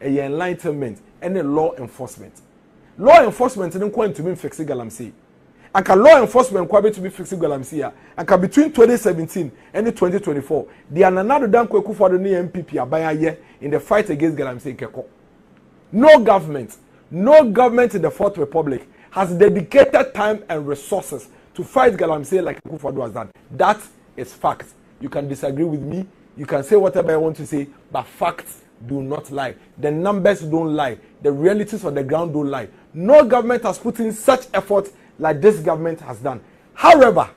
enlightenment and law enforcement. Law enforcement didn't want to be fixing GALAMSEY. And can law enforcement quite to be fixing GALAMSEY. And can between 2017 and 2024, the another dan kweku for the MPP abaya in the fight against GALAMSEY keko. No government in the Fourth Republic has dedicated time and resources to fight GALAMSEY like Akufo-Addo has done. That is fact. You can disagree with me. You can say whatever I want to say, but facts do not lie. The numbers don't lie. The realities on the ground don't lie. No government has put in such effort like this government has done. However,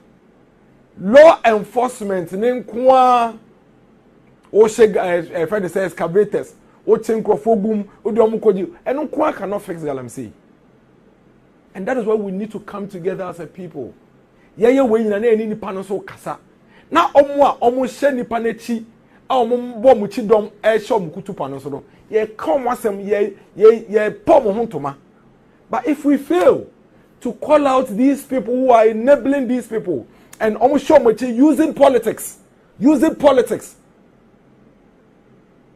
law enforcement, friend says excavators, and cannot fix GALAMSEY. And that is why we need to come together as a people. Yeah, we need any panoso kasa. Na omo she nipa na chi a omo bo mu chi dom e she omo kutu pano so no ye come wasem ye pom ho ntoma. But if we fail to call out these people who are enabling these people and omo show mo chi using politics,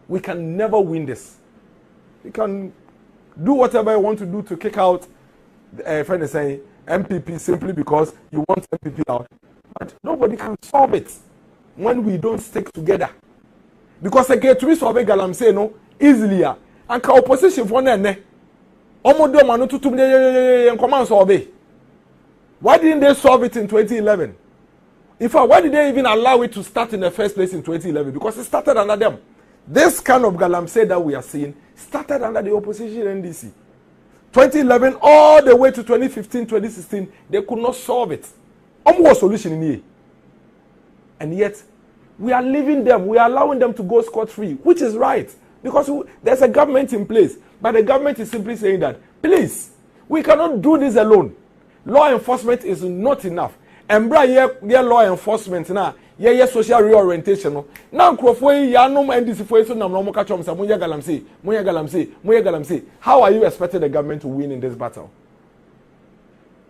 we can never win this. We can do whatever you want to do to kick out friend is saying MPP simply because you want MPP out. But nobody can solve it when we don't stick together. Because again, to be solve GALAMSEY no easily. And ka opposition for ne. Omodo manu tutum de command solve. Why didn't they solve it in 2011? In fact, why did they even allow it to start in the first place in 2011? Because it started under them. This kind of GALAMSEY that we are seeing started under the opposition NDC. 2011 all the way to 2015, 2016, they could not solve it. Almost solution in here. And yet, we are leaving them, we are allowing them to go scot-free, which is right. Because there's a government in place. But the government is simply saying that, please, we cannot do this alone. Law enforcement is not enough. And law enforcement now, social reorientation. Now, NDC GALAMSEY. How are you expecting the government to win in this battle?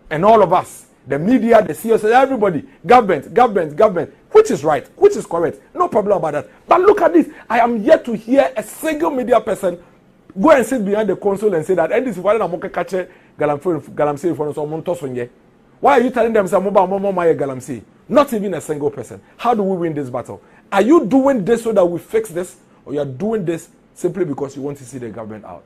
And all of us, the media, the CEOs, everybody, government, which is right, which is correct, no problem about that. But look at this, I am yet to hear a single media person go and sit behind the console and say that NDC GALAMSEY for us. Why are you telling them GALAMSEY? Not even a single person. How do we win this battle? Are you doing this so that we fix this, or you are doing this simply because you want to see the government out?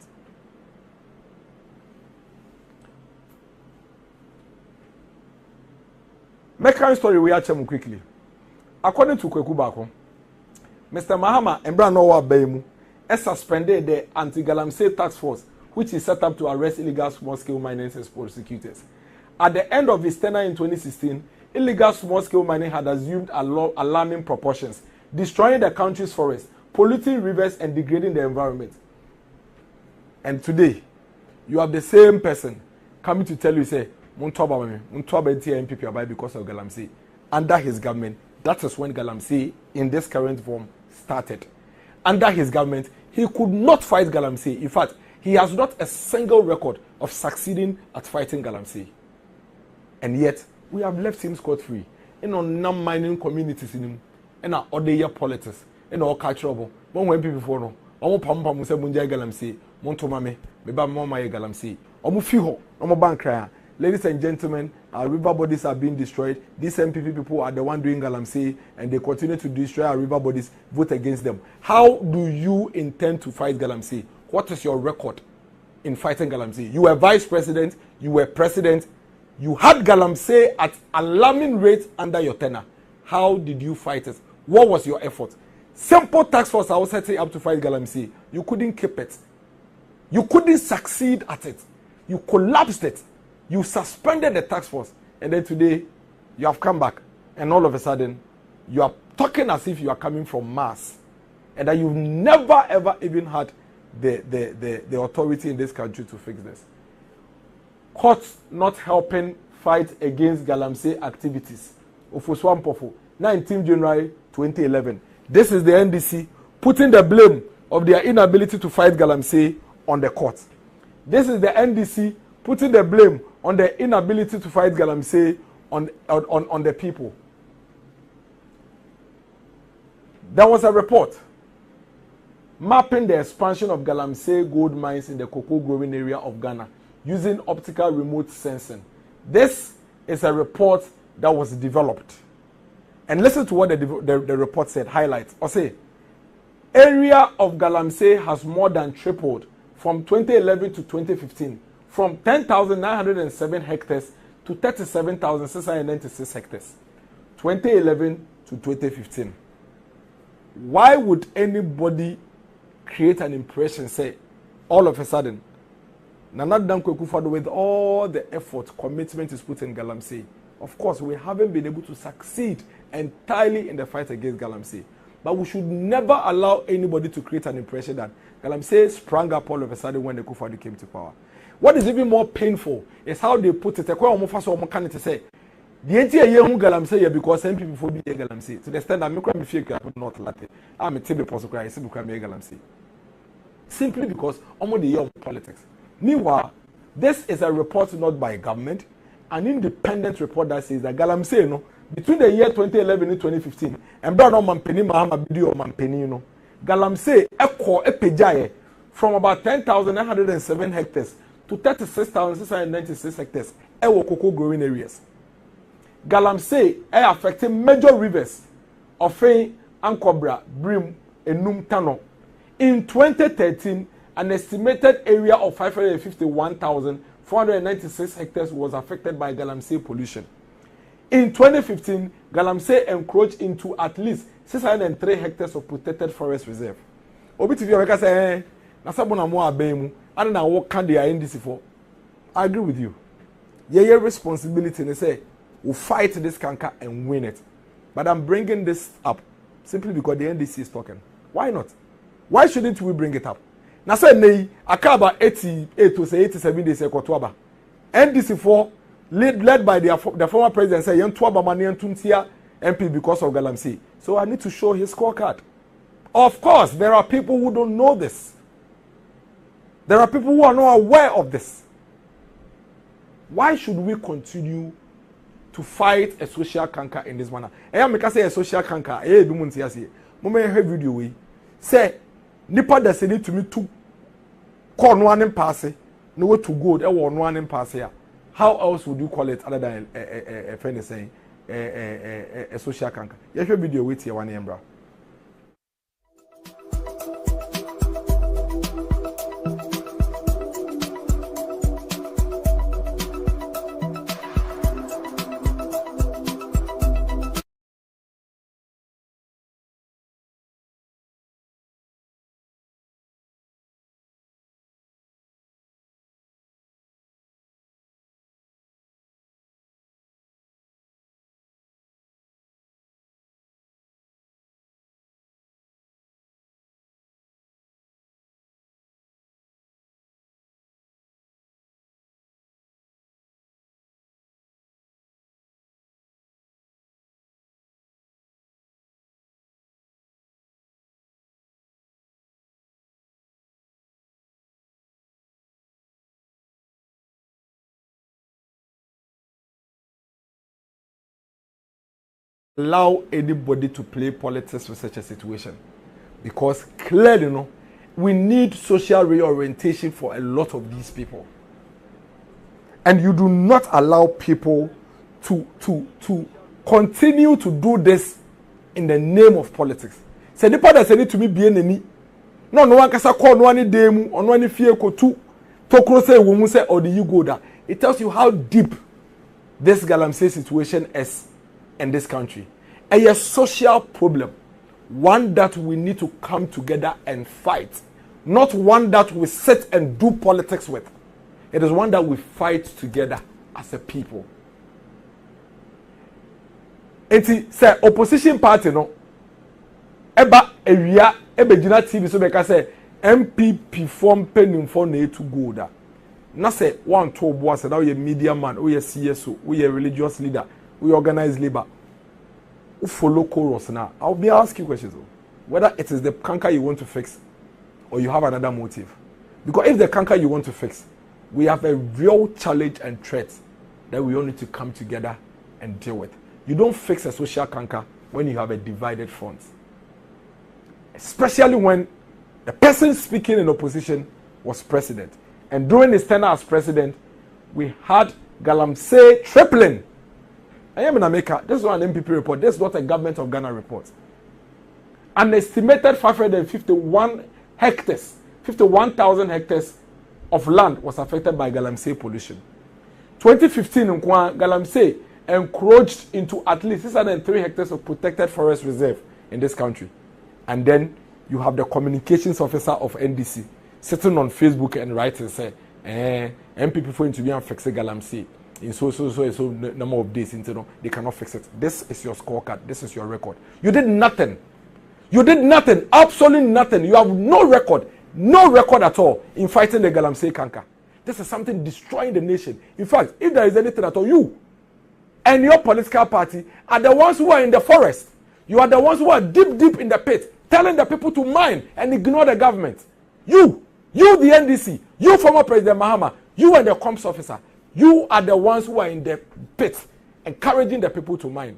Make a story we are quickly. According to Kweku Bako, Mr. MAHAMA and Branowa Beimu has suspended the anti-GALAMSEY task force, which is set up to arrest illegal small-scale mining and prosecutors. At the end of his tenure in 2016, illegal small-scale mining had assumed alarming proportions, destroying the country's forests, polluting rivers, and degrading the environment. And today, you have the same person coming to tell you, say, MPP because of GALAMSEY. Under his government, that is when GALAMSEY in this current form started. Under his government, he could not fight GALAMSEY. In fact, he has not a single record of succeeding at fighting GALAMSEY. And yet, we have left him scot-free. In our non-mining communities, in our other politics, in our cultural. When people follow, omo pam say munja GALAMSEY, montomame, meba mama GALAMSEY. Omo fiho, omo bankra. Ladies and gentlemen, our river bodies are being destroyed. These MPP people are the one doing GALAMSEY, and they continue to destroy our river bodies. Vote against them. How do you intend to fight GALAMSEY? What is your record in fighting GALAMSEY? You were vice president. You were president. You had GALAMSEY at alarming rates under your tenure. How did you fight it? What was your effort? Simple task force I was setting up to fight GALAMSEY. You couldn't keep it. You couldn't succeed at it. You collapsed it. You suspended the task force. And then today, you have come back. And all of a sudden, you are talking as if you are coming from Mars. And that you've never ever even had the authority in this country to fix this. Courts not helping fight against GALAMSEY activities. Ofoswan Pofo, 19 January 2011. This is the NDC putting the blame of their inability to fight GALAMSEY on the court. This is the NDC putting the blame on the inability to fight GALAMSEY on the people. There was a report mapping the expansion of Galamsey gold mines in the cocoa growing area of Ghana using optical remote sensing. This is a report that was developed. And listen to what the report said, highlights. Or say, area of Galamsey has more than tripled from 2011 to 2015, from 10,907 hectares to 37,696 hectares. 2011 to 2015. Why would anybody create an impression, say, all of a sudden, Nana Dankwa Akufo-Addo, with all the effort, commitment is put in Galamsey? Of course, we haven't been able to succeed entirely in the fight against Galamsey. But we should never allow anybody to create an impression that Galamsey sprang up all of a sudden when the Akufo-Addo came to power. What is even more painful is how they put it. Say, the entire young Galamsey because some people for be Galamsey. To the extent that I feel not latte. I'm a table possible cry, Galamsey. Simply because I'm the young politics. Meanwhile, this is a report not by government, an independent report that says that Galamsey, no, between the year 2011 and 2015, and Brown Mampeni Mahama video Mampeni, no, Galamsey echo epejaye from about 10,907 hectares to 36,696 hectares, ewo cocoa growing areas. Galamsey affecting major rivers of Ankobra, Brim, Enum, Tano. In 2013, an estimated area of 551,496 hectares was affected by Galamsey pollution. In 2015, Galamsey encroached into at least 603 hectares of protected forest reserve. Obitivi America say, "Nasabona mo abemu, and na what can the NDC for?" I agree with you. Your responsibility, they say, we'll fight this canker and win it. But I'm bringing this up simply because the NDC is talking. Why not? Why shouldn't we bring it up? Now say nay, akaba 88 to say 87 days ekotwaba. NDC4 led by the former president say yentwaba mani yentuntia MP because of Galamsey. So I need to show his scorecard. Of course, there are people who don't know this. There are people who are not aware of this. Why should we continue to fight a social canker in this manner? I am say a social canker. Eh, be munti asi. Mama have video we say nipa da say need to me to call one and pass it. No way to go. There was one and pass here. How else would you call it other than a friend saying a social canker? You have video with here one bro. Allow anybody to play politics with such a situation, because clearly, you know, we need social reorientation for a lot of these people, and you do not allow people to continue to do this in the name of politics. Say the part that said to me be any no one can call no one demu or no one fear ko to say woman say or do you go there. It tells you how deep this Galamsey situation is in this country. A social problem, one that we need to come together and fight, not one that we sit and do politics with. It is one that we fight together as a people. Enti say opposition party no eba ewia ebegina TV so beka say MPP form penim for na to go da. Na say one to boss say that we media man, we CSO, we religious leader, we organize labor. We follow chorus now. I'll be asking questions whether it is the canker you want to fix or you have another motive. Because if the canker you want to fix, we have a real challenge and threat that we all need to come together and deal with. You don't fix a social canker when you have a divided front. Especially when The person speaking in opposition was president. And during his tenure as president, we had Galamsey tripling. I am in America. This is not an MPP report. This is not a government of Ghana report. An estimated 551 hectares, 51,000 hectares of land was affected by Galamsey pollution. 2015, Galamsey encroached into at least 603 hectares of protected forest reserve in this country. And then you have the communications officer of NDC sitting on Facebook and writing, say, MPP for to be and fix Galamsey in so number of days into they cannot fix it. This is your scorecard. This is your record. You did nothing. You did nothing. Absolutely nothing. You have no record at all in fighting the Galamsey canker. This is something destroying the nation. In fact, if there is anything at all, you and your political party are the ones who are in the forest. You are the ones who are deep in the pit, telling the people to mine and ignore the government. You the NDC, you former President Mahama, you and the comms officer, you are the ones who are in the pit, encouraging the people to mine.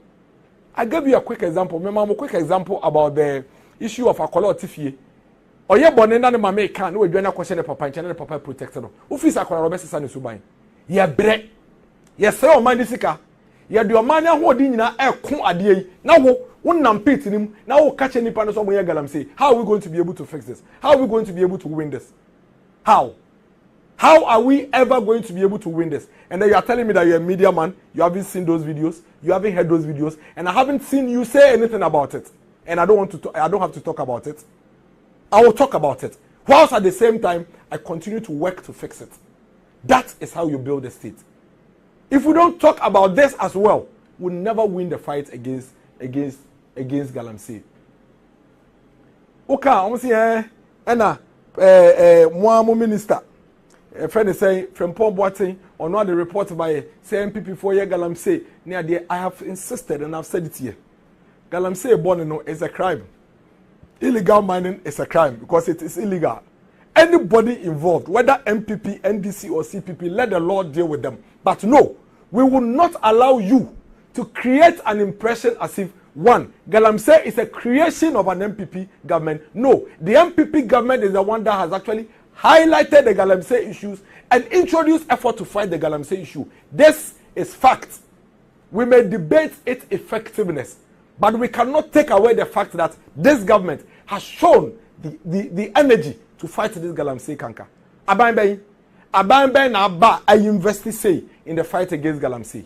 I gave you a quick example. Remember a quick example about the issue of Akola Otifie. Oye bonena ne mama kan no edwana kwose ne papa nche ne papa protect no. Office Akola Robesa ne suban. Ye bre. Ye se o man sika. Ye de o man ahodi nyina ekon ade yi. Na wo wonnam pit nim na wo ka che nipa no so mo ye Galamsey. How are we going to be able to fix this? How are we going to be able to win this? How are we ever going to be able to win this? And then you are telling me that you're a media man, you haven't seen those videos, you haven't heard those videos, and I haven't seen you say anything about it. And I don't have to talk about it. I will talk about it. Whilst at the same time, I continue to work to fix it. That is how you build a state. If we don't talk about this as well, we'll never win the fight against Galamsey. Okay, I'm saying, one minister, a friend is saying, from Paul Boateng, or not the report by say MPP for Galamsey, near the I have insisted and I've said it here. Galamsey born is a crime. Illegal mining is a crime because it is illegal. Anybody involved, whether MPP, NDC or CPP, let the law deal with them. But no, we will not allow you to create an impression as if, one, Galamsey is a creation of an MPP government. No, the MPP government is the one that has actually highlighted the Galamsey issues and introduced effort to fight the Galamsey issue. This is fact. We may debate its effectiveness, but we cannot take away the fact that this government has shown the energy to fight this Galamsey canker. Aban na aba I invest say in the fight against Galamsey.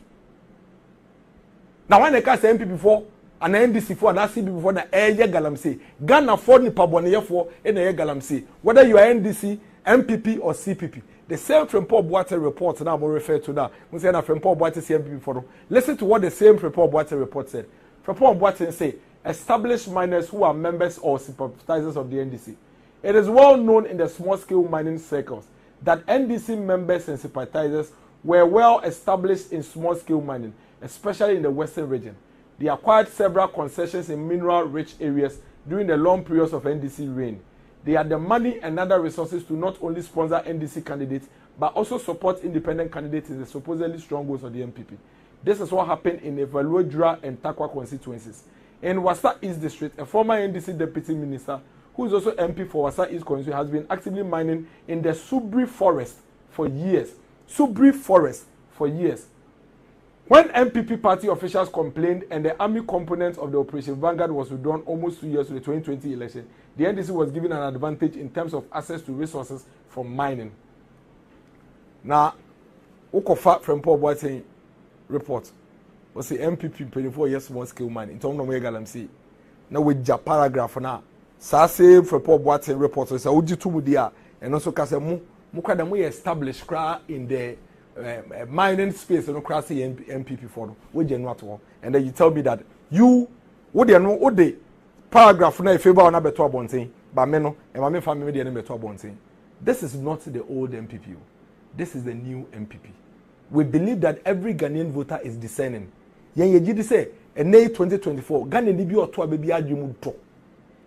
Now when they can say MPP for and NDC for and CPP for na Galamsey, Ghana for ni paboneye for na Galamsey. Whether you are NDC, MPP or CPP. The same from Paul Boateng report now I'm refer to now. We say na from Paul Boateng MPP for. Listen to what the same from Paul Boateng report said. From Paul Boateng say established miners who are members or sympathizers of the NDC. It is well known in the small-scale mining circles that NDC members and sympathizers were well established in small-scale mining, especially in the western region. They acquired several concessions in mineral-rich areas during the long periods of NDC reign. They had the money and other resources to not only sponsor NDC candidates, but also support independent candidates in the supposedly strongholds of the MPP. This is what happened in Evaluadra and Takwa constituencies. In Wasa East District, a former NDC deputy minister, who is also MP for Wasa East constituency, has been actively mining in the Subri forest for years. Subri forest for years. When MPP party officials complained and the army component of the Operation Vanguard was withdrawn almost 2 years to the 2020 election, the NDC was given an advantage in terms of access to resources from mining. Now, Okofa from Paul Boateng report was the MPP 24 years small scale mining in terms of Galamsey. Now with the paragraph now. Sase from Paul Boateng report so uji tu mudia and also kase mu kwada mu established kra in the mining space no kra say MPP for no we je no ato and then you tell me that you wo de no wo de paragraph na favor na beto abonten ba me no e ma me fa me de na beto abonten. This is not the old MPP. This is the new MPP. We believe that every Ghanaian voter is discerning. Yen ye gidi say in 2024 Ghana ni bi oto abebi adwemu to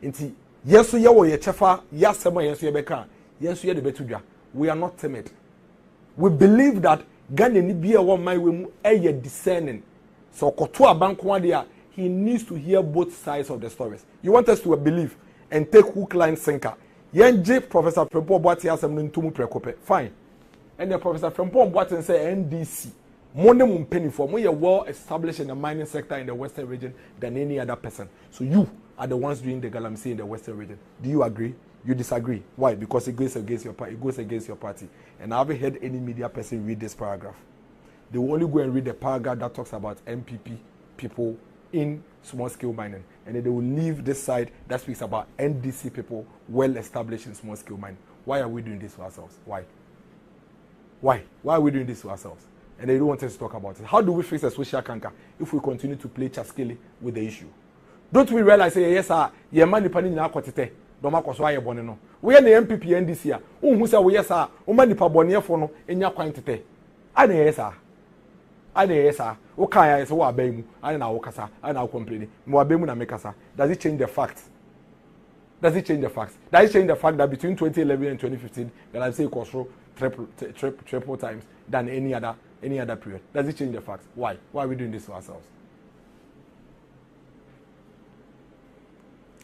nti yeso ye wo ye chefa yasema yeso ye beka yeso ye de betudwa. We are not timid. We believe that Ghana ni bi e wo man we mu eye discerning. So koto abanko ade he needs to hear both sides of the stories. You want us to believe and take hook, line, sinker. Yenje Professor Frempong Boateng asem no ntumu prekope. Fine. And the Professor Frempong Boateng say NDC. Money penny for more well established in the mining sector in the Western region than any other person. So you are the ones doing the Galamsey in the Western region. Do you agree? You disagree. Why? Because it goes against your party. It goes against your party. And I haven't heard any media person read this paragraph. They will only go and read the paragraph that talks about MPP people in small-scale mining. And then they will leave this side that speaks about NDC people well established in small-scale mining. Why are we doing this to ourselves? Why? Why? Why are we doing this to ourselves? And they don't want us to talk about it. How do we fix a social canker if we continue to play chaskele with the issue? Don't we realize, say, yes, sir, ye money pani na kwatete, doma kwaswa ye bone no. We are the MPP NDC a, who say we yes, sir, umani pa bone for no, enya kwantete. Ane yes, sir. Ane yes, sir. Okaya is wa abemu, ane na okasa, ane na complain. Mo abemu na mekasa. Does it change the fact? Does it change the facts? Does it change the fact that between 2011 and 2015, GALAMSEY cost triple times than any other period? Does it change the facts? Why? Why are we doing this to ourselves?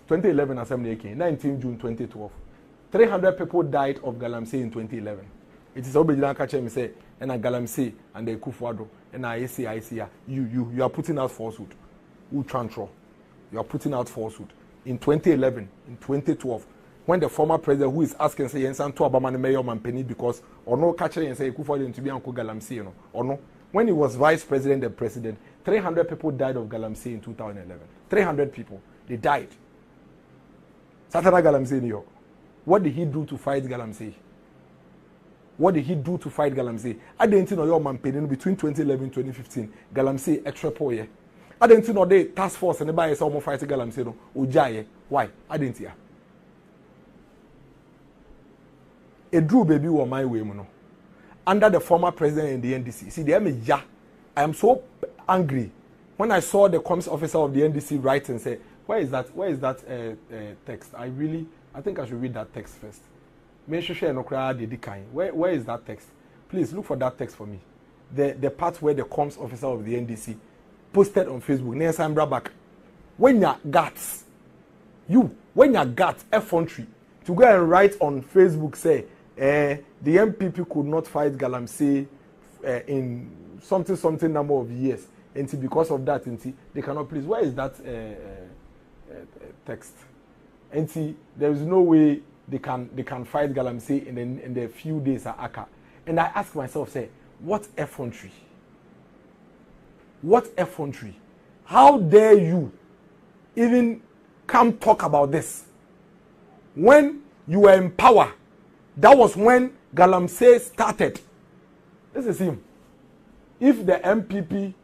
2011 Assembly came, 19 June 2012. 300 people died of GALAMSEY in 2011. It is Obejilan Kache me say, and GALAMSEY and the Kufuado and ICIC, you are putting out falsehood. You are putting out falsehood. In 2011, in 2012, when the former president who is asking say Yensan to Abamani Mayor Mampeni because or no catcher and say Kufuado to be Uncle GALAMSEY, you know, or no. When he was vice president and president, 300 people died of GALAMSEY in 2011. 300 people, they died. Satana GALAMSEY in New York. What did he do to fight GALAMSEY? What did he do to fight GALAMSEY? I didn't know your Mampeni between 2011 and 2015. GALAMSEY extra poor year. I didn't know the task force and the buyer saw more fighting GALAMSEY no. Ujaye. Why? I didn't hear. A Drew baby were my way, no. Under the former president in the NDC. See, the MA, I am so angry when I saw the comms officer of the NDC write and say, where is that text? I think I should read that text first. Where is that text? Please look for that text for me. The part where the comms officer of the NDC posted on Facebook. When your guts, effrontery, to go and write on Facebook say, the MPP could not fight GALAMSEY in something number of years, and because of that, they cannot please. Where is that text? And there is no way they can fight GALAMSEY in the few days at Aka. And I ask myself, say, what effrontery? What effrontery? How dare you even come talk about this? When you were in power, that was when GALAMSEY started. This is him. If the MPP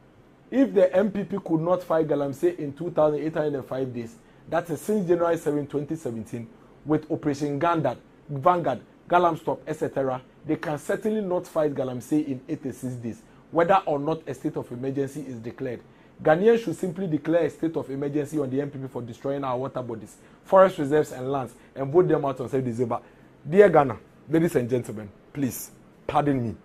could not fight GALAMSEY in 2,805 days, that is since January 7, 2017, with Operation Vanguard, Galamstop, etc., they can certainly not fight GALAMSEY in 86 days, whether or not a state of emergency is declared. Ghanaians should simply declare a state of emergency on the MPP for destroying our water bodies, forest reserves and lands, and vote them out on 7 December. Dear Ghana, ladies and gentlemen, please, pardon me.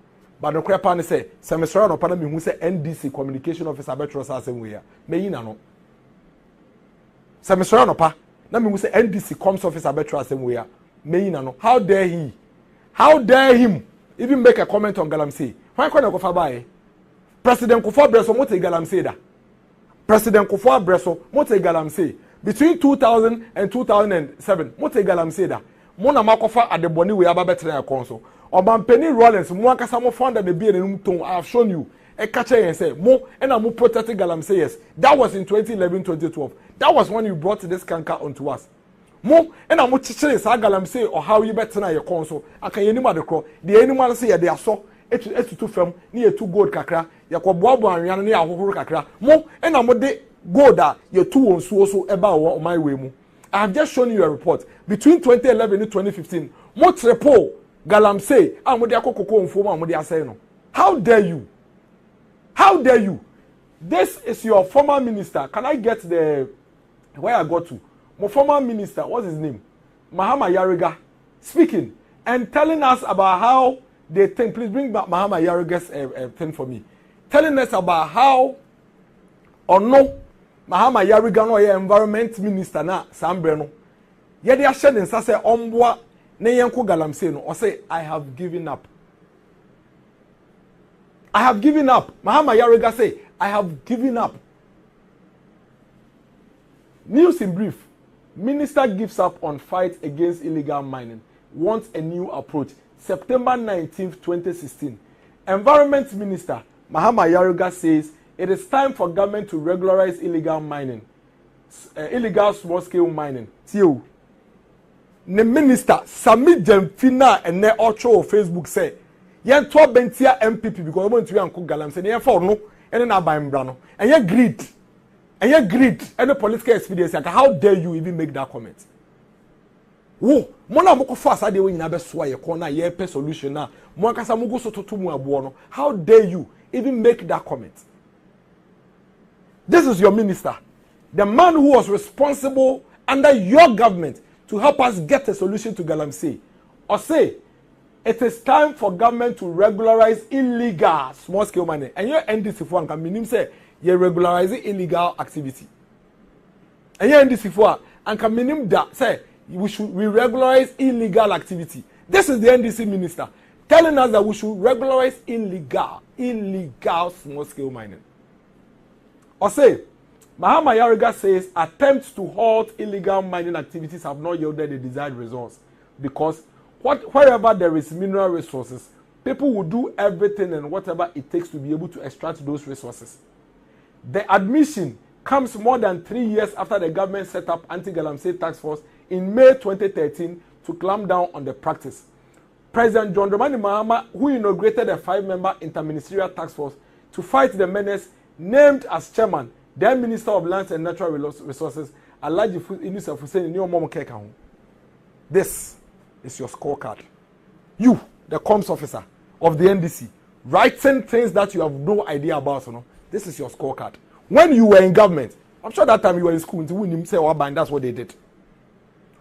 But the crap say, Semestra no pardon me who say NDC communication officer betros as we are. May no. Semestra no pa. Na me who say NDC comms officer betros as we are. May no. How dare he? How dare him even make a comment on GALAMSEY? Why can't I go far by? President Kufuor Breso mote GALAMSEY da. President Kufuor Breso mote GALAMSEY. Between 2000 and 2007, mote GALAMSEY da. Mona makofa at the boni we aba betre akonso. Obampeni Rollins mo akasa mo founder the be enum ton. I have shown you. E kache yen say mo and mo protecting GALAMSEY. Yes. That was in 2011-2012. That was when you brought this canker onto us. Mo and mo chichire sa GALAMSEY or how you better na your console. Aka yenima de kro. The animal say they are so etu fam ni etu gold kakra. Yakoboabo anwan na ahohoro kakra. Mo and mo de gold a ye tu wonsuo so eba wo my way mu. I have just shown you a report. Between 2011 and 2015, mo trepo GALAMSEY mo de akokoko mfom mo de asay no. How dare you? How dare you? This is your former minister. Can I get the where I got to? My former minister, what's his name? MAHAMA Yariga, speaking and telling us about how they think. Please bring back MAHAMA Yariga's thing for me. Telling us about how or no MAHAMA Yariga no environment minister na Sambreno. Ye de ahye nsa say omboa ne yenko galamsey no or say I have given up. I have given up. Mahama Yarega say I have given up. News in brief. Minister gives up on fight against illegal mining. Wants a new approach. September 19th, 2016. Environment Minister Mahama Yarega says it is time for government to regularize illegal mining. Illegal small-scale mining. Tio. The minister Sami Jemfina and ne Ocho Facebook say yen to bentia MPP because we want to yanko Galamsey yen for no and na buy mbrano and ye greed and the political experience. How dare you even make that comment? Wo mona moko fa asa de we nyina be so ye corner ye pe solution na mo kasa mo go so toto mu abo no. How dare you even make that comment? This is your minister, the man who was responsible under your government to help us get a solution to Galamsey. Or say it is time for government to regularize illegal small scale mining. And your NDC for can mean say you regularizing illegal activity. And your NDC for and can mean that say we regularize illegal activity. This is the NDC minister telling us that we should regularize illegal small scale mining. Or say Mahama Yarega says attempts to halt illegal mining activities have not yielded the desired results because wherever there is mineral resources, people will do everything and whatever it takes to be able to extract those resources. The admission comes more than 3 years after the government set up anti-Galamsey task force in May 2013 to clamp down on the practice. President John Dramani Mahama, who inaugurated a 5-member interministerial task force to fight the menace, named as chairman then Minister of Lands and Natural Resources, Alhaji Inisa Hussein Nyomomo Kekahun. This is your scorecard. You, the comms officer of the NDC, writing things that you have no idea about. You know? This is your scorecard. When you were in government, I'm sure that time you were in school, that's what they did.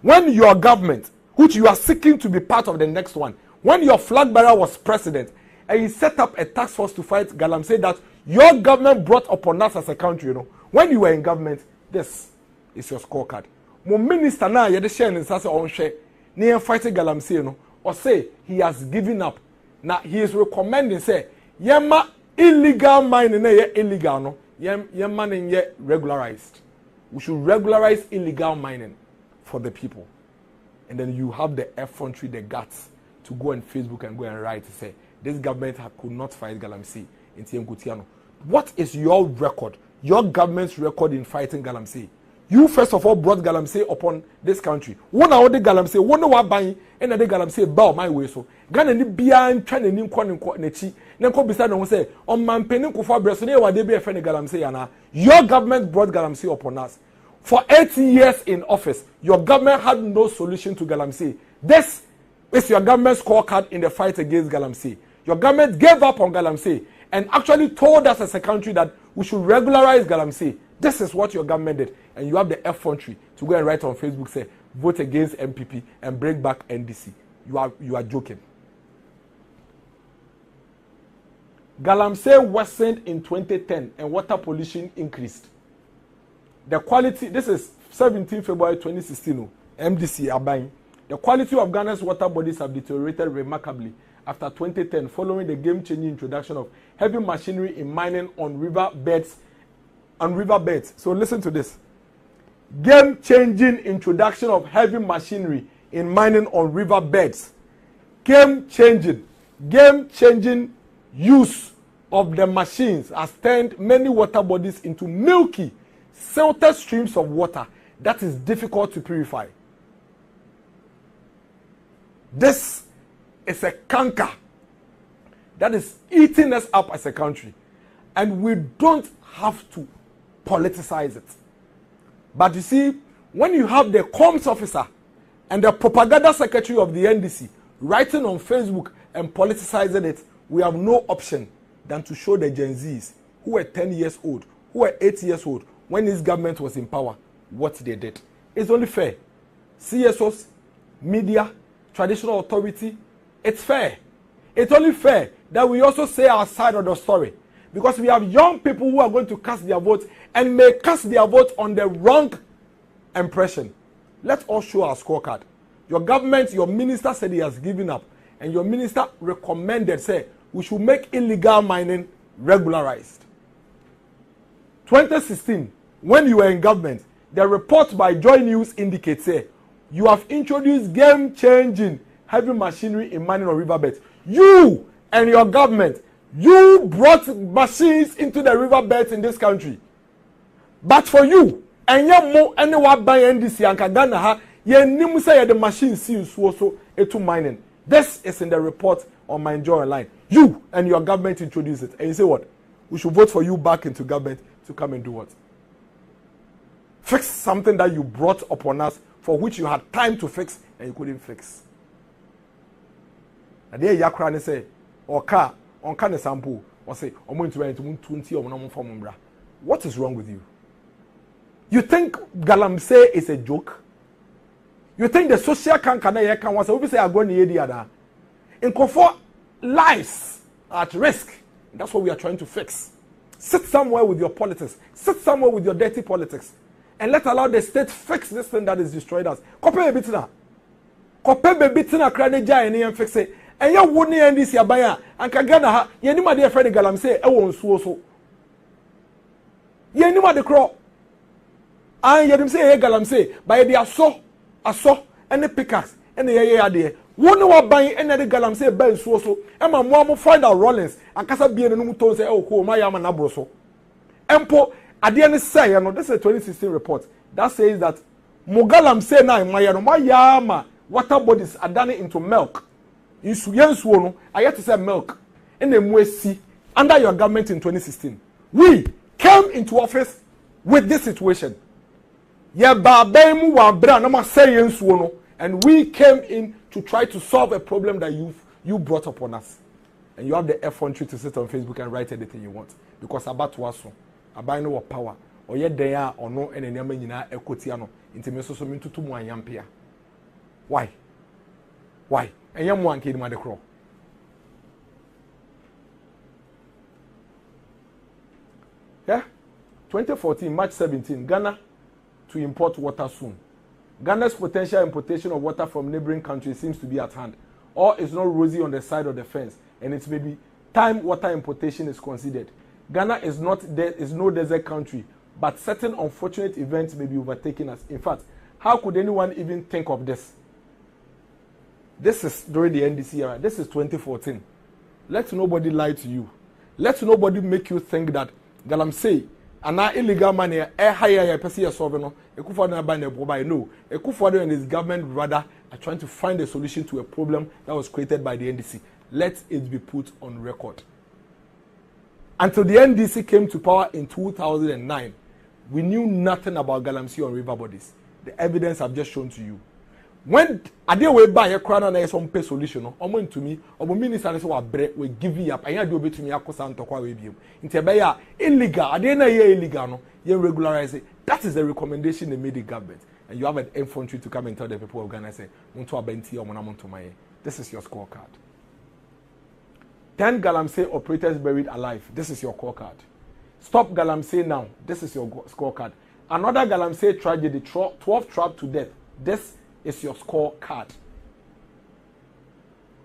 When your government, which you are seeking to be part of the next one, when your flag bearer was president, and you set up a task force to fight Galamsey that your government brought upon us as a country, you know. When you were in government, this is your scorecard. Mo minister now, you share in such on share, near fighting Galamsey, you know, or say he has given up. Now he is recommending say, yema illegal mining, illegal no, yem mining yet regularized. We should regularize illegal mining for the people, and then you have the effrontery, the guts to go on Facebook and go and write to say this government could not fight Galamsey in Tiemkutiano. What is your record? Your government's record in fighting Galamsey? You first of all brought Galamsey upon this country. One hour the Galamsey, one hour buying, and the Galamsey bow my way so. Ghana ni beyond trying to name nechi. Nenko beside no say on man penning kufa bresone wa de be friend Galamsey yana. Your government brought Galamsey upon us. For 80 years in office, your government had no solution to Galamsey. This is your government's scorecard in the fight against Galamsey. Your government gave up on Galamsey and actually told us as a country that we should regularize Galamsey. This is what your government did. And you have the effrontery to go and write on Facebook, say, vote against MPP and bring back NDC. You are joking. Galamsey worsened in 2010 and water pollution increased. The quality, this is 17 February 2016, MDC Abain. The quality of Ghana's water bodies have deteriorated remarkably after 2010 following the game-changing introduction of heavy machinery in mining on riverbeds. So listen to this. Game-changing introduction of heavy machinery in mining on riverbeds. Game-changing use of the machines has turned many water bodies into milky, silted streams of water that is difficult to purify. This is a canker that is eating us up as a country, and we don't have to politicize it. But you see, when you have the comms officer and the propaganda secretary of the NDC writing on Facebook and politicizing it, we have no option than to show the Gen Zs who were 10 years old, who were 8 years old when this government was in power, what they did. It's only fair. CSOs, media, traditional authority, it's fair. It's only fair that we also say our side of the story, because we have young people who are going to cast their vote and may cast their vote on the wrong impression. Let us show our scorecard. Your government, your minister said he has given up, and your minister recommended, say, we should make illegal mining regularized. 2016, when you were in government, the report by Joy News indicates, say, you have introduced game-changing heavy machinery in mining on riverbeds. You and your government, you brought machines into the riverbeds in this country. But for you, and you more anyone by NDC and Ghana ha, ye nim say the machine seems so to mining. This is in the report on my Joy Online. You and your government introduced it, and you say what? We should vote for you back into government to come and do what? Fix something that you brought upon us, for which you had time to fix and you couldn't fix. And there Yakran say, or car on can sample, or say, I'm going to rent 20 or no from. What is wrong with you? You think Galamsey is a joke? You think the social can was we say I'm going to the other? In comfort, lives are at risk. That's what we are trying to fix. Sit somewhere with your politics. Sit somewhere with your dirty politics. And let allow the state fix this thing that is destroyed us. Kope be bitina. Kope be bitina krane jai ni en fix it. And ya woni NDC abaya and Ghana ha ye ni ma de friend Galamsey e won suo so. Ye ni ma de kro. An ye dem say e Galamsey by the aso and the pickaxe and the ye ade. Woni wa ban and the Galamsey ban suo so. E ma mo find out Rollins and kasa bie no mu ton say e ko ma ya ma na bro so. Empo at the end say, this is a 2016 report that says that Galamsey na mayama water bodies are done into milk. In Suyensuono, I had to say milk. In the Mwesi, under your government in 2016, we came into office with this situation. And we came in to try to solve a problem that you brought upon us. And you have the FFOR to sit on Facebook and write anything you want. Because about to us. Abai no power or yet they are or no and nyama nyina ekotiano intime so min tutu mu anyampia. Why enyam mu anke ma de kro. Yeah, 2014 March 17, Ghana to import water soon. Ghana's potential importation of water from neighboring countries seems to be at hand. Or it's not rosy on the side of the fence, and it's maybe time water importation is considered. Ghana is no desert country, but certain unfortunate events may be overtaking us. In fact, how could anyone even think of this? This is during the NDC era. This is 2014. Let nobody lie to you. Let nobody make you think that Galamsey and our illegal money higher person no. No, Ekufuado and his government rather are trying to find a solution to a problem that was created by the NDC. Let it be put on record. Until the NDC came to power in 2009, we knew nothing about Galamsey on river bodies. The evidence I've just shown to you. When Adewe buy a crown and some pay solution, omo to me, omo minister say we give you up. Anya do be to me akosa ntokwa we bi. Ntebeya illegal, ade na ye illegal no, ye regularize it. That is the recommendation they made the government. And you have an infantry to come and tell the people of Ghana say, "Muntu abenti omo na muntu maye." This is your scorecard. 10 Galamsey operators buried alive. This is your scorecard. Stop Galamsey now. This is your scorecard. Another Galamsey tragedy, 12 trapped to death. This is your scorecard.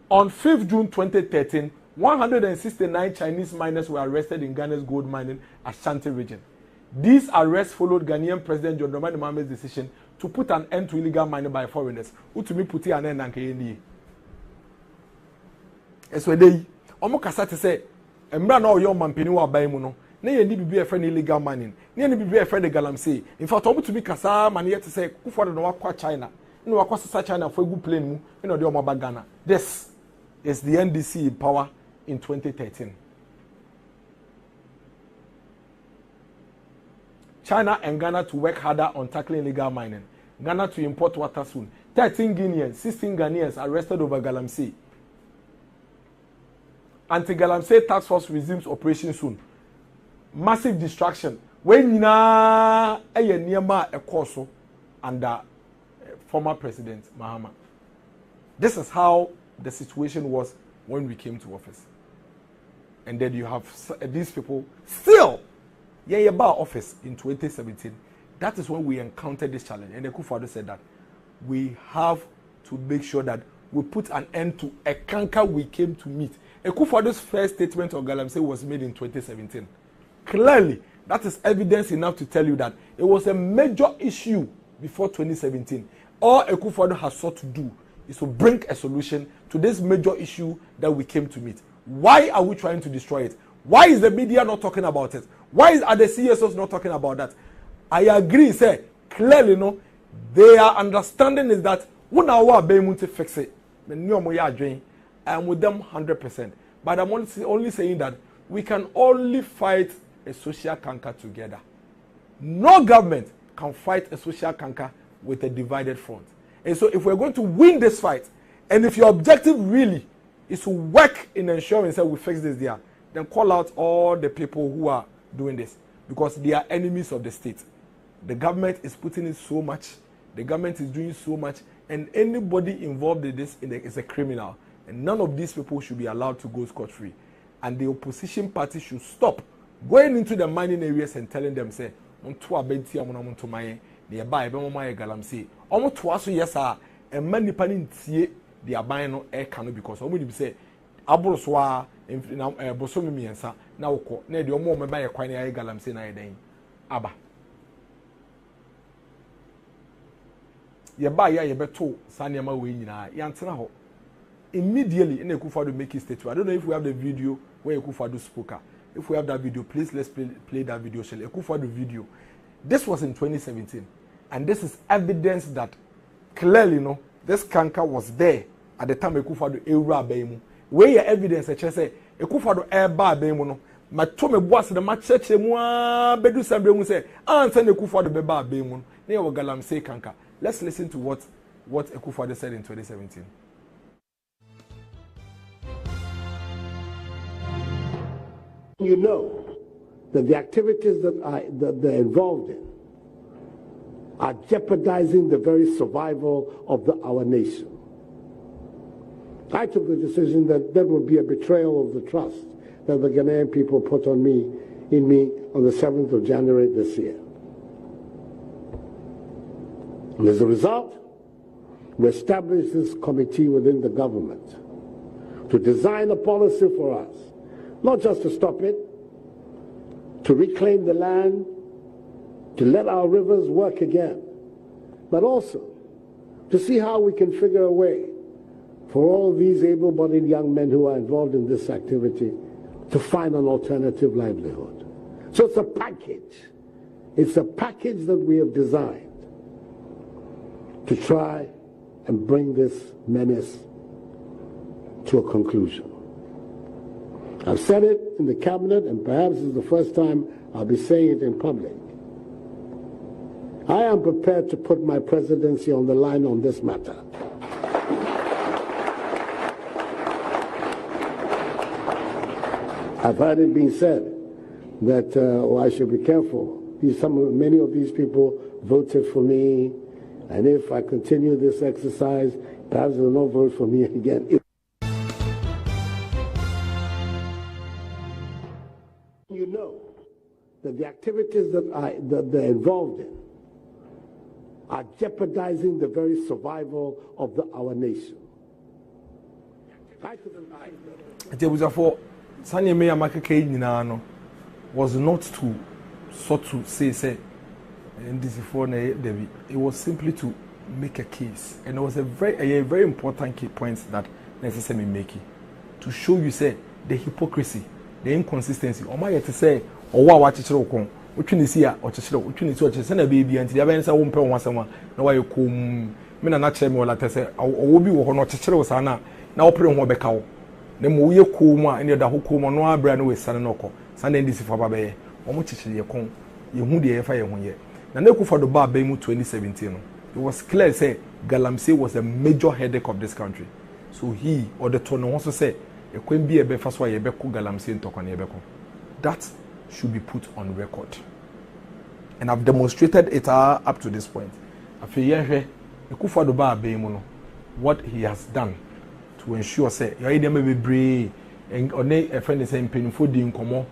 On 5th June 2013, 169 Chinese miners were arrested in Ghana's gold mining Ashanti region. These arrests followed Ghanaian President John Dramani Mahama's decision to put an end to illegal mining by foreigners. Utumi puti an end and Eswedei. Omo kasa te say emra na oyo mampeni wa ban mu no na ye ni bibi e friend illegal mining na ye ni bibi e friend Galamsey. In fact omo to be kasa man ye te say Kufuor no wakwa China no wakwa sasa China for good plane mu e no de omo ba Ghana. This is the NDC in power in 2013. China and Ghana to work harder on tackling illegal mining. Ghana to import water soon. 13 Guineans, 16 Ghanaians arrested over Galamsey. Anti-Galamsey task force resumes operation soon. Massive distraction. When na eye niema ekoso under former President MAHAMA. This is how the situation was when we came to office. And then you have these people still about office in 2017. That is when we encountered this challenge. And the Kufuor said that we have to make sure that we put an end to a canker we came to meet. Ekufuado's first statement of Galamsey was made in 2017. Clearly, that is evidence enough to tell you that it was a major issue before 2017. All Ekufuado has sought to do is to bring a solution to this major issue that we came to meet. Why are we trying to destroy it? Why is the media not talking about it? Why are the CSOs not talking about that? I agree, say, clearly, no, their understanding is that when our baby to fix it, I'm with them 100%. But I'm only saying that we can only fight a social canker together. No government can fight a social canker with a divided front. And so if we're going to win this fight, and if your objective really is to work in ensuring that we fix this there, then call out all the people who are doing this, because they are enemies of the state. The government is putting in so much, the government is doing so much, and anybody involved in this is a criminal. And none of these people should be allowed to go scot-free. And the opposition party should stop going into the mining areas and telling them, say, nearby Galamsey. Almost twice yes, and many panin the abino air canoe because only say Abroswa in Bosomi and Sa now near the moment by a quine Galamsey night. Abba. Ye beto Sanyama Wina, Yansana. Immediately in Ekufuado make his statement. I don't know if we have the video where Ekufuado spoke. If we have that video, please let's play that video. Ekufuado video. This was in 2017, and this is evidence that clearly, no, this canker was there at the time Ekufuado era beimu. Where your evidence? I say Ekufuado eba beimu no. Ma to me boss the ma church mu bedu sambe mu say answer Ekufuado beba beimu. Ne wo Galamsey canker. Let's listen to what Ekufuado said in 2017. You know that the activities that they're involved in are jeopardizing the very survival of our nation. I took the decision that there would be a betrayal of the trust that the Ghanaian people put in me on the 7th of January this year. And as a result, we established this committee within the government to design a policy for us, not just to stop it, to reclaim the land, to let our rivers work again, but also to see how we can figure a way for all these able-bodied young men who are involved in this activity to find an alternative livelihood. So it's a package. It's a package that we have designed to try and bring this menace to a conclusion. I've said it in the cabinet, and perhaps it's the first time I'll be saying it in public. I am prepared to put my presidency on the line on this matter. I've heard it being said that I should be careful. Many of these people voted for me, and if I continue this exercise, perhaps they will not vote for me again. You know that the activities that they're involved in are jeopardizing the very survival of our nation. Was not to sort to say NDC it was simply to make a case, and it was a very important key point that necessarily making to show you say the hypocrisy, the inconsistency. Or my to say or what chichiro which you see or chichiro which you see send a baby and the events I won't pay once someone no why you come me na chem or like say or be wo no chichiro sana na opere ho beka na mo ye kuma and the hukuma no abra no we san no ko san NDC for babaye omo chichire ye kon ye hu de ye fa ye ho ye na Ekufuado ba mu 2017 no it was clear say Galamsey was a major headache of this country, so he or the tone also say e kwen bi e be fa so ye be ko Galamsey ntoko na ye be ko. That should be put on record, and I've demonstrated it up to this point. Afeye Ekufuado ba mu no what he has done to ensure say your idea may be brave and on a friend is saying painful di nkomo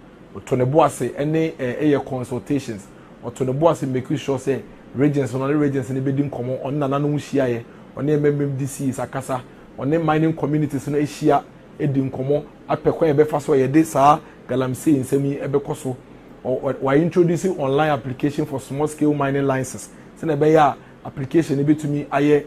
to ne boase any consultations or to the boss making sure say regions on the regions in the building common on nananom hia on the MDC sakasa on the mining communities no hia edin komo apekwa ebe fa so ye de saa Galamsey nsemi ebe koso or introducing online application for small scale mining licenses se na be ya application ebe tumi aye